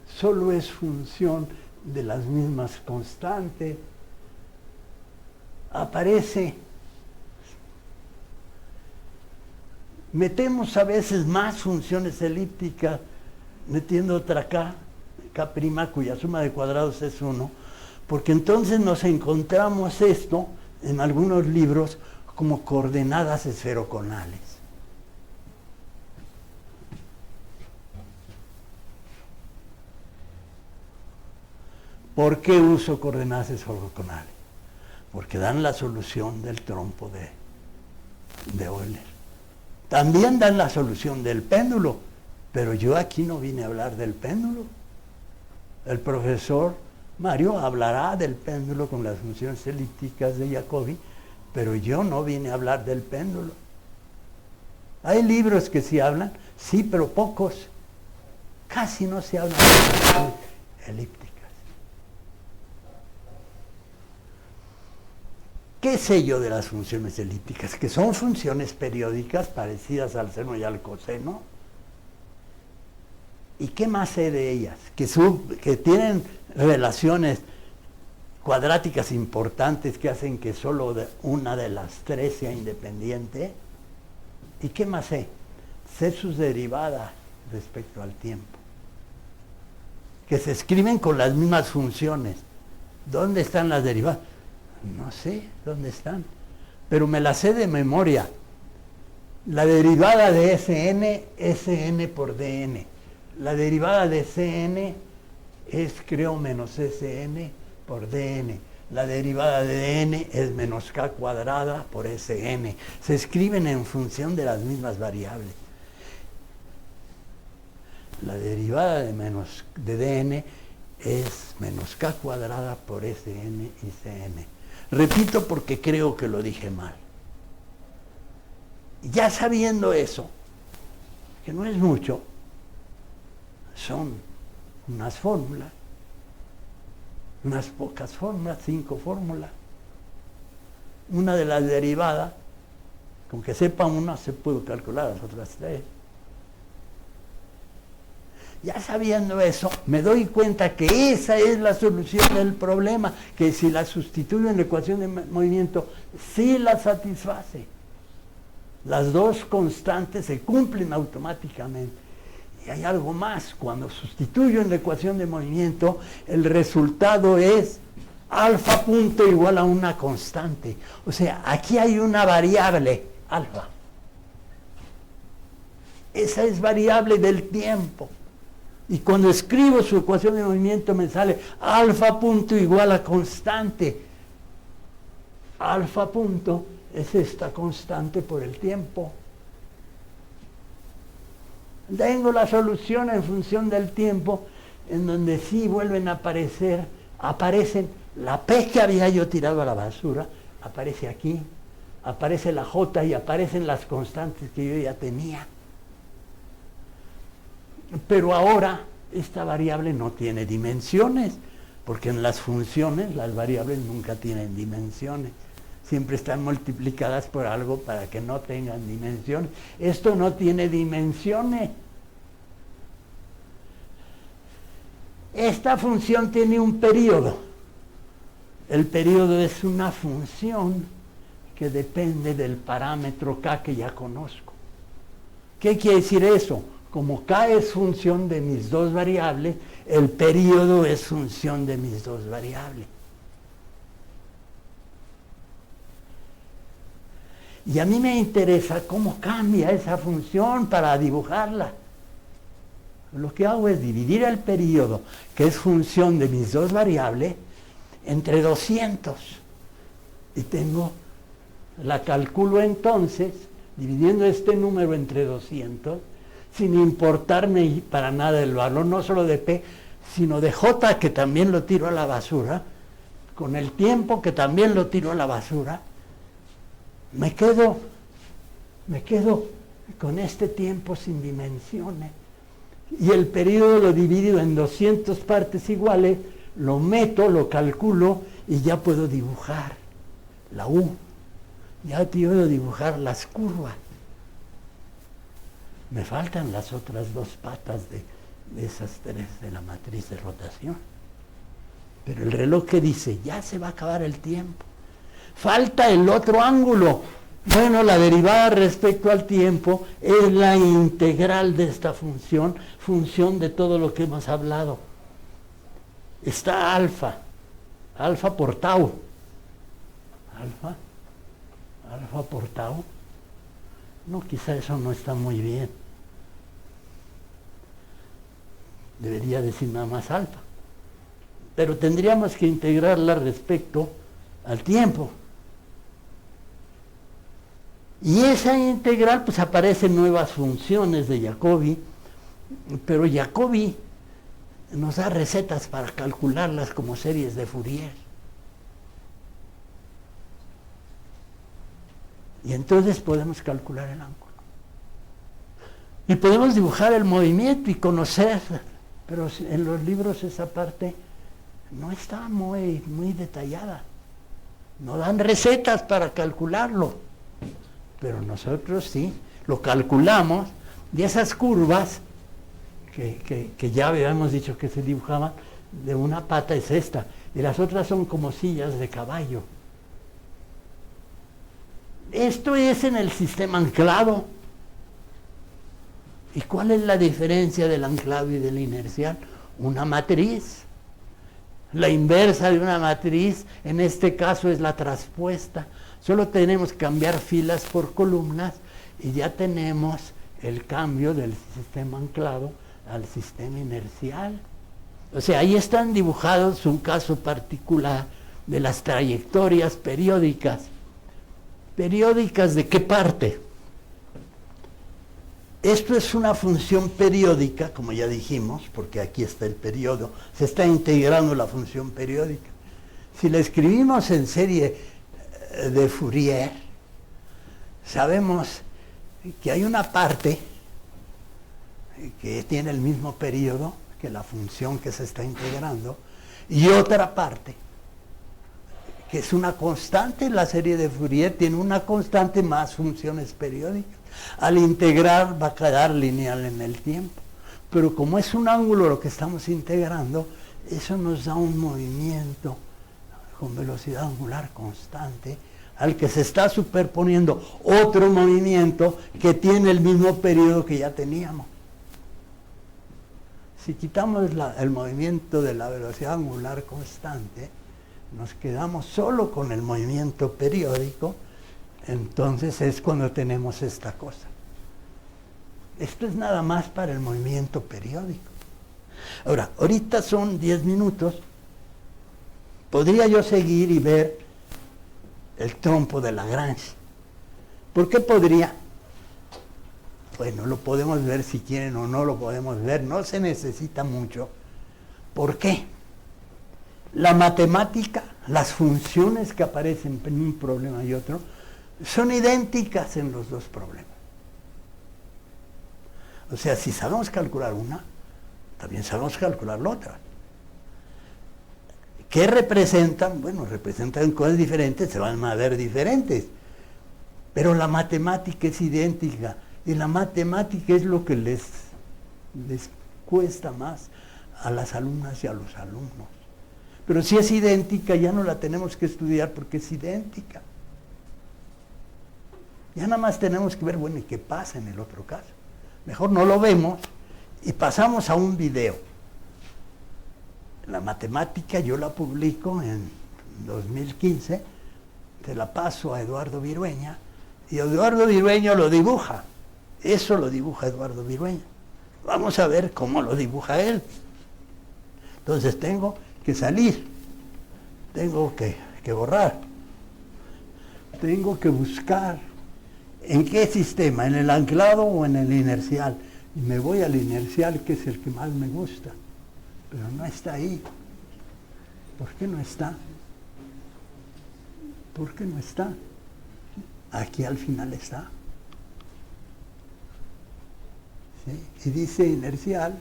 solo es función de las mismas constantes. Aparece, metemos a veces más funciones elípticas, metiendo otra K, K', cuya suma de cuadrados es 1, porque entonces nos encontramos esto en algunos libros como coordenadas esferoconales. ¿Por qué uso coordenadas esferoconales? Porque dan la solución del trompo de Euler. También dan la solución del péndulo, pero yo aquí no vine a hablar del péndulo. El profesor Mario hablará del péndulo con las funciones elípticas de Jacobi, pero yo no vine a hablar del péndulo. Hay libros que sí hablan, sí, pero pocos. Casi no se habla de funciones elípticas. ¿Qué sé yo de las funciones elípticas? Que son funciones periódicas parecidas al seno y al coseno. ¿Y qué más sé de ellas? Que tienen relaciones cuadráticas importantes que hacen que solo una de las 3 sea independiente. ¿Y qué más sé? Sé sus derivadas respecto al tiempo, que se escriben con las mismas funciones. ¿Dónde están las derivadas? No sé dónde están, pero me las sé de memoria. La derivada de Sn por dn. La derivada de Cn es, creo, menos Sn por dn. La derivada de dn es menos k cuadrada por Sn. Se escriben en función de las mismas variables. La derivada de dn es menos k cuadrada por Sn y Cn. Repito porque creo que lo dije mal. Ya sabiendo eso, que no es mucho, son unas fórmulas, unas pocas fórmulas, 5 fórmulas. Una de las derivadas, con que sepa una, se puede calcular las otras 3. Ya sabiendo eso, me doy cuenta que esa es la solución del problema, que si la sustituyo en la ecuación de movimiento, sí la satisface. Las dos constantes se cumplen automáticamente. Y hay algo más, cuando sustituyo en la ecuación de movimiento, el resultado es alfa punto igual a una constante. O sea, aquí hay una variable, alfa. Esa es variable del tiempo. Y cuando escribo su ecuación de movimiento me sale alfa punto igual a constante. Alfa punto es esta constante por el tiempo. Tengo la solución en función del tiempo, en donde sí vuelven a aparecen la P que había yo tirado a la basura, aparece aquí, aparece la J y aparecen las constantes que yo ya tenía. Pero ahora esta variable no tiene dimensiones, porque en las funciones las variables nunca tienen dimensiones. Siempre están multiplicadas por algo para que no tengan dimensiones. Esto no tiene dimensiones. Esta función tiene un periodo. El periodo es una función que depende del parámetro k que ya conozco. ¿Qué quiere decir eso? Como k es función de mis dos variables, el periodo es función de mis dos variables. Y a mí me interesa cómo cambia esa función para dibujarla. Lo que hago es dividir el periodo, que es función de mis dos variables, entre 200. Y la calculo entonces, dividiendo este número entre 200, sin importarme para nada el valor, no solo de P, sino de J, que también lo tiro a la basura, con el tiempo, que también lo tiro a la basura. Me quedo con este tiempo sin dimensiones. Y el periodo lo divido en 200 partes iguales, lo meto, lo calculo y ya puedo dibujar la U. Ya puedo dibujar las curvas. Me faltan las otras dos patas de esas tres de la matriz de rotación. Pero el reloj que dice, ya se va a acabar el tiempo. Falta el otro ángulo. Bueno, la derivada respecto al tiempo es la integral de esta función, función de todo lo que hemos hablado. Está alfa por tau. Alfa por tau. No, quizá eso no está muy bien. Debería decir nada más alfa. Pero tendríamos que integrarla respecto al tiempo. Y esa integral, pues aparecen nuevas funciones de Jacobi, pero Jacobi nos da recetas para calcularlas como series de Fourier. Y entonces podemos calcular el ángulo. Y podemos dibujar el movimiento y conocer, pero en los libros esa parte no está muy detallada. No dan recetas para calcularlo. Pero nosotros sí, lo calculamos, y esas curvas que ya habíamos dicho que se dibujaban, de una pata es esta, y las otras son como sillas de caballo. Esto es en el sistema anclado. ¿Y cuál es la diferencia del anclado y del inercial? Una matriz. La inversa de una matriz, en este caso, es la traspuesta. Solo tenemos que cambiar filas por columnas y ya tenemos el cambio del sistema anclado al sistema inercial. O sea, ahí están dibujados un caso particular de las trayectorias periódicas. ¿Periódicas de qué parte? Esto es una función periódica, como ya dijimos, porque aquí está el periodo, se está integrando la función periódica. Si la escribimos en serie de Fourier, sabemos que hay una parte que tiene el mismo periodo que la función que se está integrando, y otra parte que es una constante. La serie de Fourier tiene una constante más funciones periódicas. Al integrar va a quedar lineal en el tiempo, pero como es un ángulo lo que estamos integrando, eso nos da un movimiento con velocidad angular constante al que se está superponiendo otro movimiento que tiene el mismo periodo que ya teníamos. Si quitamos el movimiento de la velocidad angular constante, nos quedamos solo con el movimiento periódico, entonces es cuando tenemos esta cosa. Esto es nada más para el movimiento periódico. Ahora, ahorita son 10 minutos. Podría yo seguir y ver el trompo de Lagrange. ¿Por qué podría? Bueno, lo podemos ver si quieren o no lo podemos ver. No se necesita mucho. ¿Por qué? La matemática, las funciones que aparecen en un problema y otro, son idénticas en los dos problemas. O sea, si sabemos calcular una, también sabemos calcular la otra. ¿Qué representan? Bueno, representan cosas diferentes, se van a ver diferentes. Pero la matemática es idéntica. Y la matemática es lo que les cuesta más a las alumnas y a los alumnos. Pero si es idéntica, ya no la tenemos que estudiar porque es idéntica. Ya nada más tenemos que ver, bueno, ¿y qué pasa en el otro caso? Mejor no lo vemos y pasamos a un video. La matemática yo la publico en 2015, te la paso a Eduardo Virueña, y Eduardo Virueña lo dibuja. Eso lo dibuja Eduardo Virueña. Vamos a ver cómo lo dibuja él. Entonces tengo que salir, tengo que borrar, tengo que buscar en qué sistema, en el anclado o en el inercial. Y me voy al inercial, que es el que más me gusta, pero no está ahí. ¿Por qué no está? ¿Por qué no está? Aquí al final está. ¿Sí? Y dice inercial,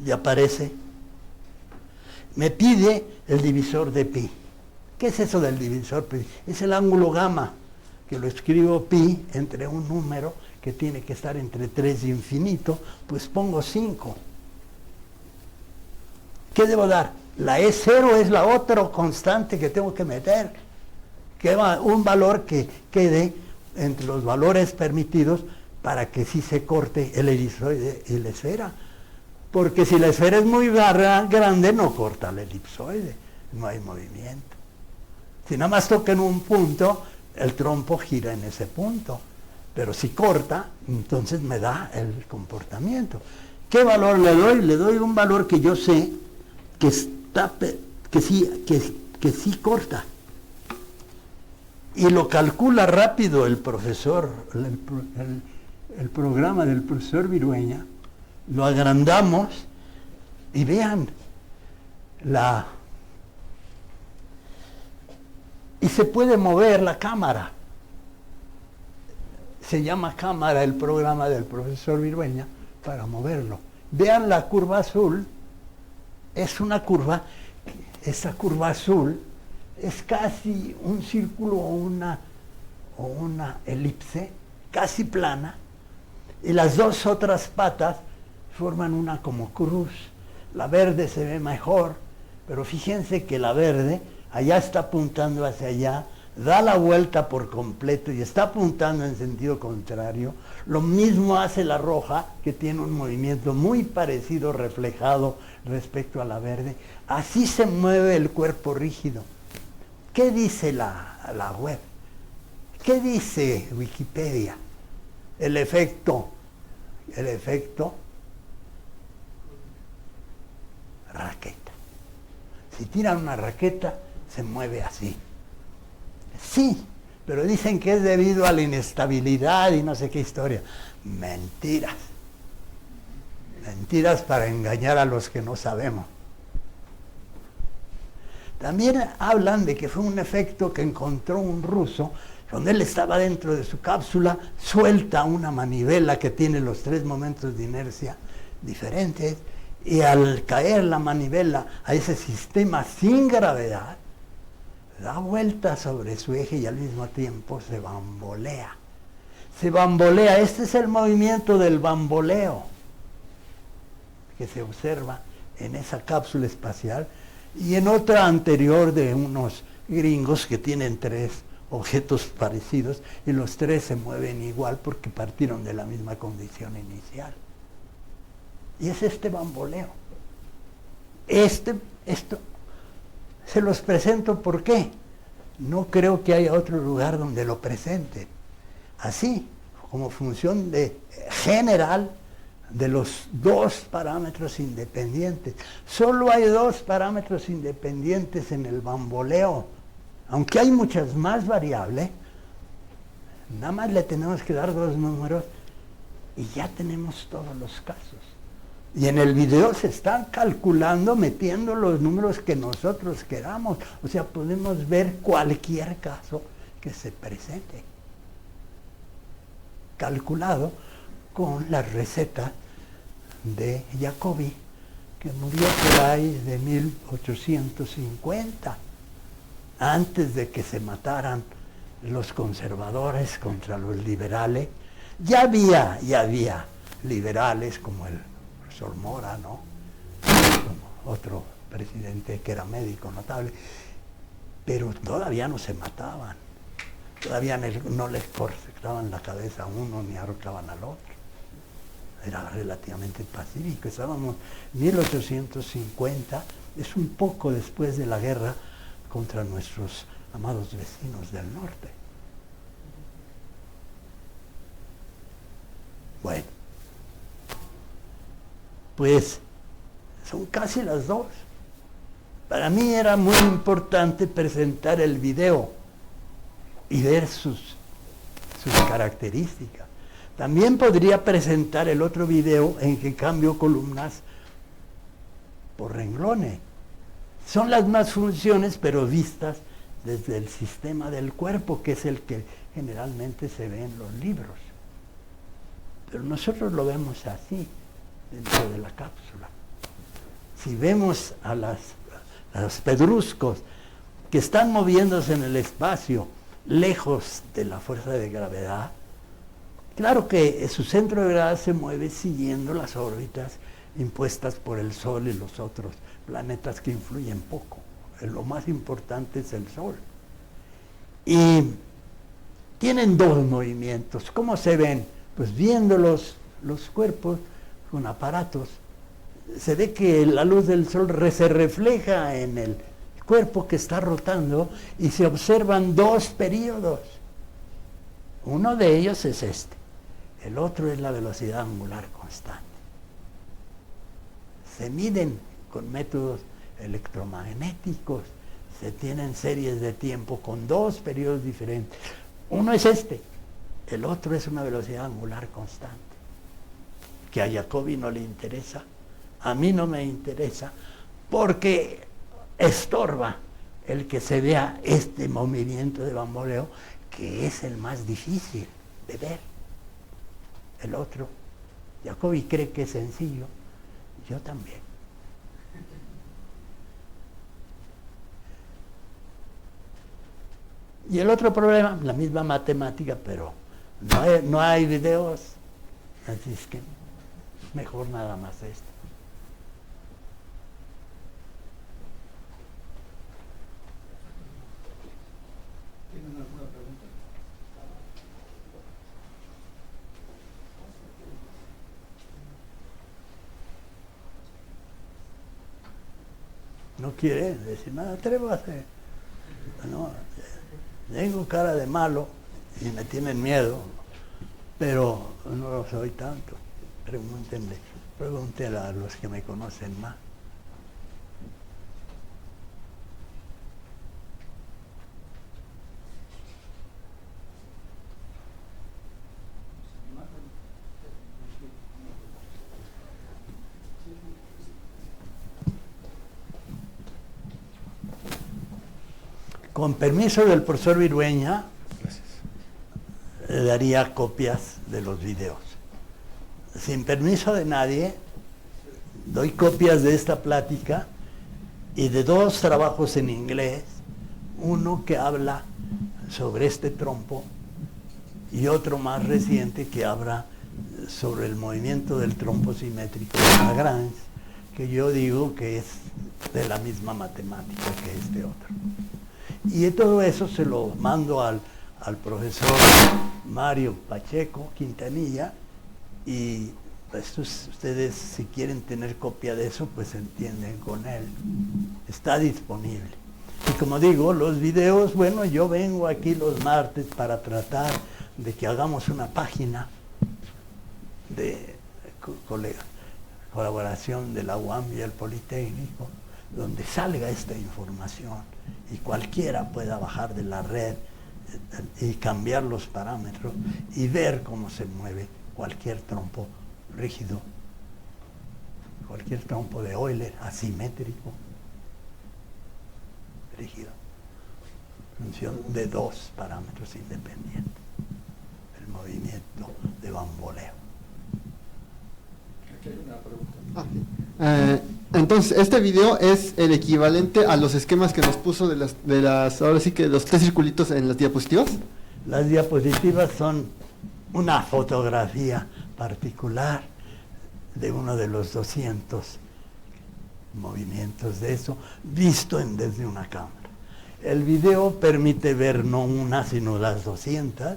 y aparece, me pide el divisor de pi. ¿Qué es eso del divisor pi? Es el ángulo gamma, que lo escribo pi entre un número que tiene que estar entre 3 y infinito, pues pongo 5. ¿Qué debo dar? La E0 es la otra constante que tengo que meter, que va un valor que quede entre los valores permitidos para que sí se corte el elipsoide y la esfera. Porque si la esfera es muy grande, no corta el elipsoide, no hay movimiento. Si nada más toca en un punto, el trompo gira en ese punto. Pero si corta, entonces me da el comportamiento. ¿Qué valor le doy? Le doy un valor que yo sé que sí corta. Y lo calcula rápido el profesor, el programa del profesor Virueña. Lo agrandamos y vean y se puede mover la cámara. Se llama cámara el programa del profesor Virueña para moverlo. Vean la curva azul, es una curva, esa curva azul es casi un círculo o una elipse, casi plana, y las dos otras patas forman una como cruz. La verde se ve mejor, pero fíjense que la verde allá está apuntando hacia allá, da la vuelta por completo y está apuntando en sentido contrario. Lo mismo hace la roja, que tiene un movimiento muy parecido, reflejado respecto a la verde. Así se mueve el cuerpo rígido. ¿Qué dice la web? ¿Qué dice Wikipedia? El efecto raqueta. Si tiran una raqueta, se mueve así. Sí, pero dicen que es debido a la inestabilidad y no sé qué historia. Mentiras. Mentiras para engañar a los que no sabemos. También hablan de que fue un efecto que encontró un ruso, donde él estaba dentro de su cápsula, suelta una manivela que tiene los 3 momentos de inercia diferentes, y al caer la manivela a ese sistema sin gravedad, da vuelta sobre su eje y al mismo tiempo se bambolea. Se bambolea, este es el movimiento del bamboleo que se observa en esa cápsula espacial y en otra anterior de unos gringos que tienen 3 objetos parecidos y los 3 se mueven igual porque partieron de la misma condición inicial. Y es este bamboleo. Esto se los presento, ¿por qué? No creo que haya otro lugar donde lo presenten. Así, como función general de los 2 parámetros independientes. Solo hay 2 parámetros independientes en el bamboleo. Aunque hay muchas más variables, nada más le tenemos que dar 2 números y ya tenemos todos los casos. Y en el video se están calculando, metiendo los números que nosotros queramos. O sea, podemos ver cualquier caso que se presente. Calculado con la receta de Jacobi, que murió por ahí de 1850, antes de que se mataran los conservadores contra los liberales. Ya había liberales como el profesor Mora, ¿no? Como otro presidente que era médico notable, pero todavía no se mataban, todavía no les cortaban la cabeza a uno ni ahorcaban al otro. Era relativamente pacífico. Estábamos en 1850, es un poco después de la guerra contra nuestros amados vecinos del norte. Bueno, pues son casi las 2. Para mí era muy importante presentar el video y ver sus características. También podría presentar el otro video en que cambio columnas por renglones. Son las más funciones, pero vistas desde el sistema del cuerpo, que es el que generalmente se ve en los libros. Pero nosotros lo vemos así, dentro de la cápsula. Si vemos a los pedruscos que están moviéndose en el espacio, lejos de la fuerza de gravedad, claro que su centro de gravedad se mueve siguiendo las órbitas impuestas por el Sol y los otros planetas que influyen poco. Lo más importante es el Sol. Y tienen 2 movimientos. ¿Cómo se ven? Pues viendo los cuerpos con aparatos, se ve que la luz del Sol se refleja en el cuerpo que está rotando y se observan 2 periodos. Uno de ellos es este. El otro es la velocidad angular constante. Se miden con métodos electromagnéticos, se tienen series de tiempo con 2 periodos diferentes. Uno es este, el otro es una velocidad angular constante, que a Jacobi no le interesa, a mí no me interesa, porque estorba el que se vea este movimiento de bamboleo, que es el más difícil de ver. El otro, Jacobi cree que es sencillo, yo también. Y el otro problema, la misma matemática, pero no hay videos, así es que mejor nada más esto. ¿Tienen alguna pregunta? No quiere decir nada, atrévase. No, tengo cara de malo y me tienen miedo, pero no lo soy tanto. Pregúntenle a los que me conocen más. Con permiso del profesor Virueña, Gracias. le daría copias de los videos. Sin permiso de nadie, doy copias de esta plática y de 2 trabajos en inglés, uno que habla sobre este trompo y otro más reciente que habla sobre el movimiento del trompo simétrico de Lagrange, que yo digo que es de la misma matemática que este otro. Y de todo eso se lo mando al profesor Mario Pacheco Quintanilla, y pues ustedes, si quieren tener copia de eso, pues entienden con él. Está disponible. Y como digo, los videos, bueno, yo vengo aquí los martes para tratar de que hagamos una página de colaboración de la UAM y el Politécnico, donde salga esta información y cualquiera pueda bajar de la red y cambiar los parámetros y ver cómo se mueve cualquier trompo rígido, cualquier trompo de Euler asimétrico, rígido, función de 2 parámetros independientes, el movimiento de bamboleo. Aquí hay una pregunta. Entonces, este video es el equivalente a los esquemas que nos puso de las ahora sí que los 3 circulitos en las diapositivas. Las diapositivas son una fotografía particular de uno de los 200 movimientos de eso, visto desde una cámara. El video permite ver no una, sino las 200,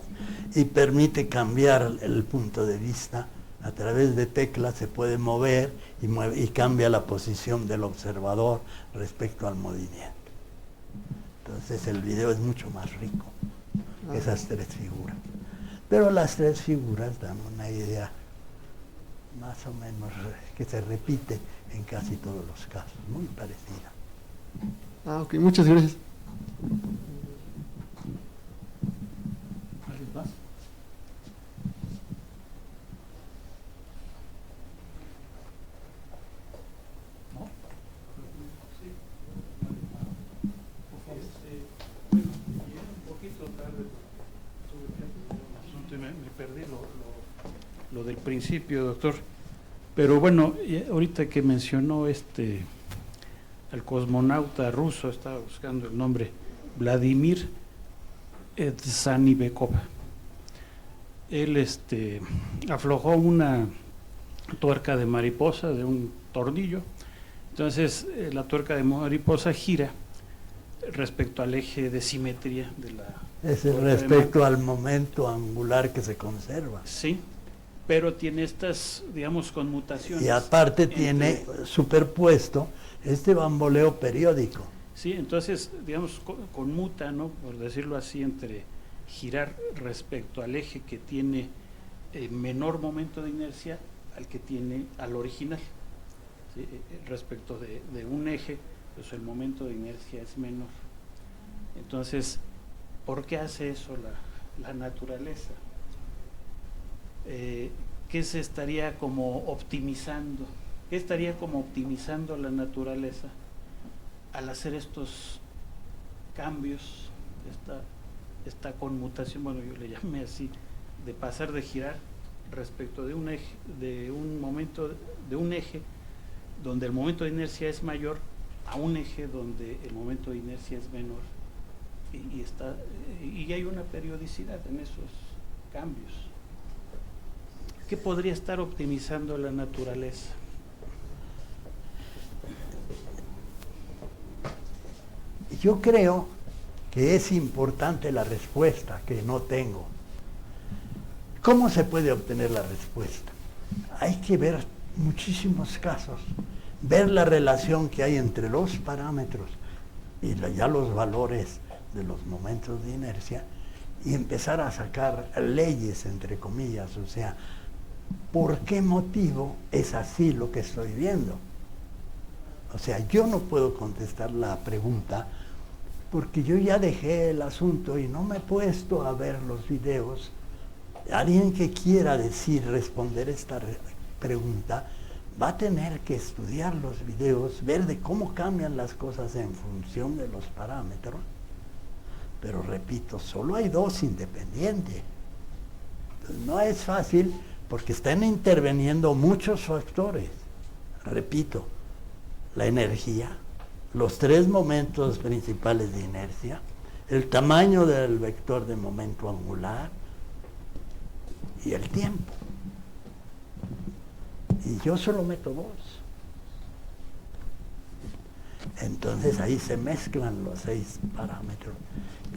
y permite cambiar el punto de vista. A través de teclas se puede mover y cambia la posición del observador respecto al movimiento. Entonces el video es mucho más rico que esas 3 figuras. Pero las 3 figuras dan una idea más o menos que se repite en casi todos los casos, muy parecida. Ok, muchas gracias. ¿Alguien más? ¿No? Sí. Bueno, llegué un poquito tarde porque tuve que atender un asunto y me perdí lo del principio, doctor. Pero bueno, ahorita que mencionó al cosmonauta ruso, estaba buscando el nombre, Vladimir Zanibekov. Él aflojó una tuerca de mariposa de un tornillo. Entonces la tuerca de mariposa gira respecto al eje de simetría de la... Es el respecto al momento angular que se conserva. Sí, pero tiene estas, digamos, conmutaciones. Y aparte tiene superpuesto este bamboleo periódico. Sí, entonces, digamos, conmuta, ¿no?, por decirlo así, entre girar respecto al eje que tiene menor momento de inercia al que tiene al original. ¿Sí? Respecto de un eje, pues el momento de inercia es menor. Entonces, ¿por qué hace eso la naturaleza? ¿Qué se estaría como optimizando? ¿Qué estaría como optimizando la naturaleza al hacer estos cambios, esta conmutación, bueno, yo le llamé así, de pasar de girar respecto de un eje, de un eje donde el momento de inercia es mayor a un eje donde el momento de inercia es menor, y hay una periodicidad en esos cambios. ¿Qué podría estar optimizando la naturaleza? Yo creo que es importante la respuesta, que no tengo. ¿Cómo se puede obtener la respuesta? Hay que ver muchísimos casos, ver la relación que hay entre los parámetros y ya los valores de los momentos de inercia, y empezar a sacar leyes, entre comillas, o sea, ¿por qué motivo es así lo que estoy viendo? O sea, yo no puedo contestar la pregunta porque yo ya dejé el asunto y no me he puesto a ver los videos. Alguien que quiera responder esta pregunta va a tener que estudiar los videos, ver de cómo cambian las cosas en función de los parámetros Pero repito, solo hay dos independientes. Entonces, no es fácil porque están interviniendo muchos factores. Repito, la energía, los tres momentos principales de inercia, el tamaño del vector de momento angular y el tiempo. Y yo solo meto dos. Entonces ahí se mezclan los 6 parámetros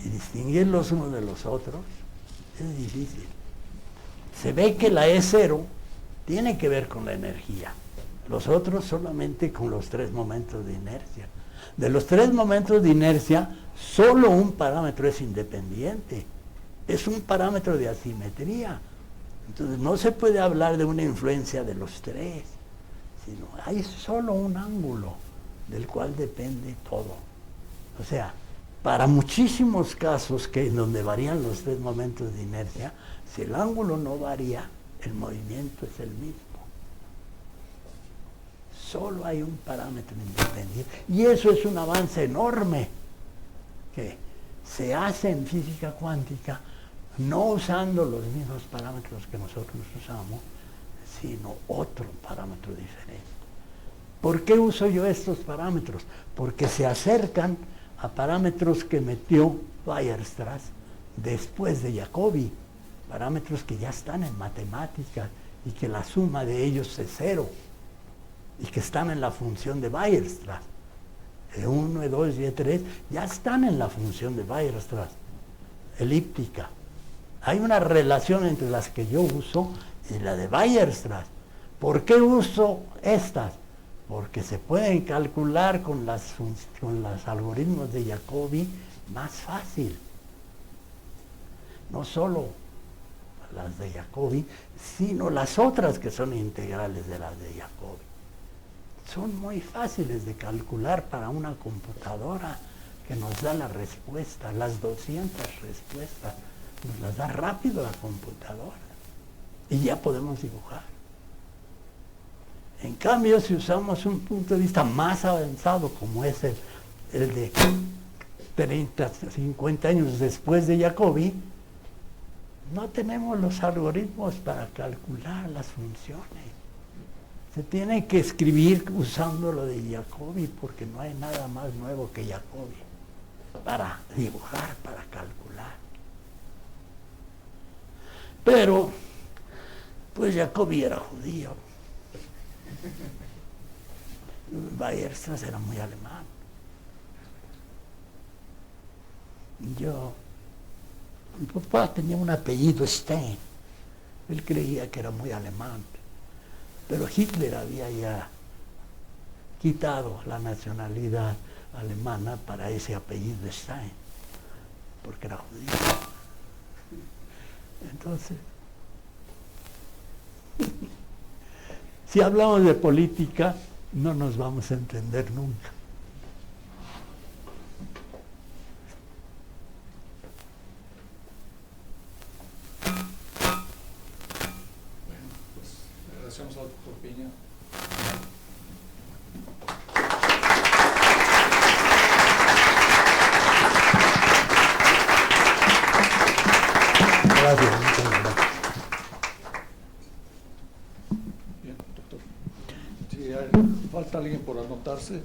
y distinguirlos unos de los otros es difícil. Se ve que la E0 tiene que ver con la energía, los otros solamente con los tres momentos de inercia. De los tres momentos de inercia, solo un parámetro es independiente, es un parámetro de asimetría. Entonces no se puede hablar de una influencia de los tres, sino hay solo un ángulo del cual depende todo. O sea, para muchísimos casos en donde varían los tres momentos de inercia, si el ángulo no varía, el movimiento es el mismo. Solo hay un parámetro independiente. Y eso es un avance enorme que se hace en física cuántica, no usando los mismos parámetros que nosotros usamos, sino otro parámetro diferente. ¿Por qué uso yo estos parámetros? Porque se acercan a parámetros que metió Weierstrass después de Jacobi, parámetros que ya están en matemáticas y que la suma de ellos es 0 y que están en la función de Weierstrass. E1, E2 y E3 ya están en la función de Weierstrass, elíptica. Hay una relación entre las que yo uso y la de Weierstrass. ¿Por qué uso estas? Porque se pueden calcular con los algoritmos de Jacobi más fácil. No solo las de Jacobi, sino las otras que son integrales de las de Jacobi. Son muy fáciles de calcular para una computadora que nos da la respuesta, las 200 respuestas, nos las da rápido la computadora y ya podemos dibujar. En cambio, si usamos un punto de vista más avanzado, como es el de 30, 50 años después de Jacobi, no tenemos los algoritmos para calcular las funciones. Se tiene que escribir usando lo de Jacobi, porque no hay nada más nuevo que Jacobi para dibujar, para calcular. Pero, pues Jacobi era judío. Weierstrass era muy alemán. Mi papá tenía un apellido Stein. Él creía que era muy alemán. Pero Hitler había ya quitado la nacionalidad alemana para ese apellido Stein, porque era judío. Entonces, si hablamos de política, no nos vamos a entender nunca. Bueno, pues agradecemos al doctor Piña. Gracias, muchas gracias. Bien, doctor. Si falta alguien por anotarse.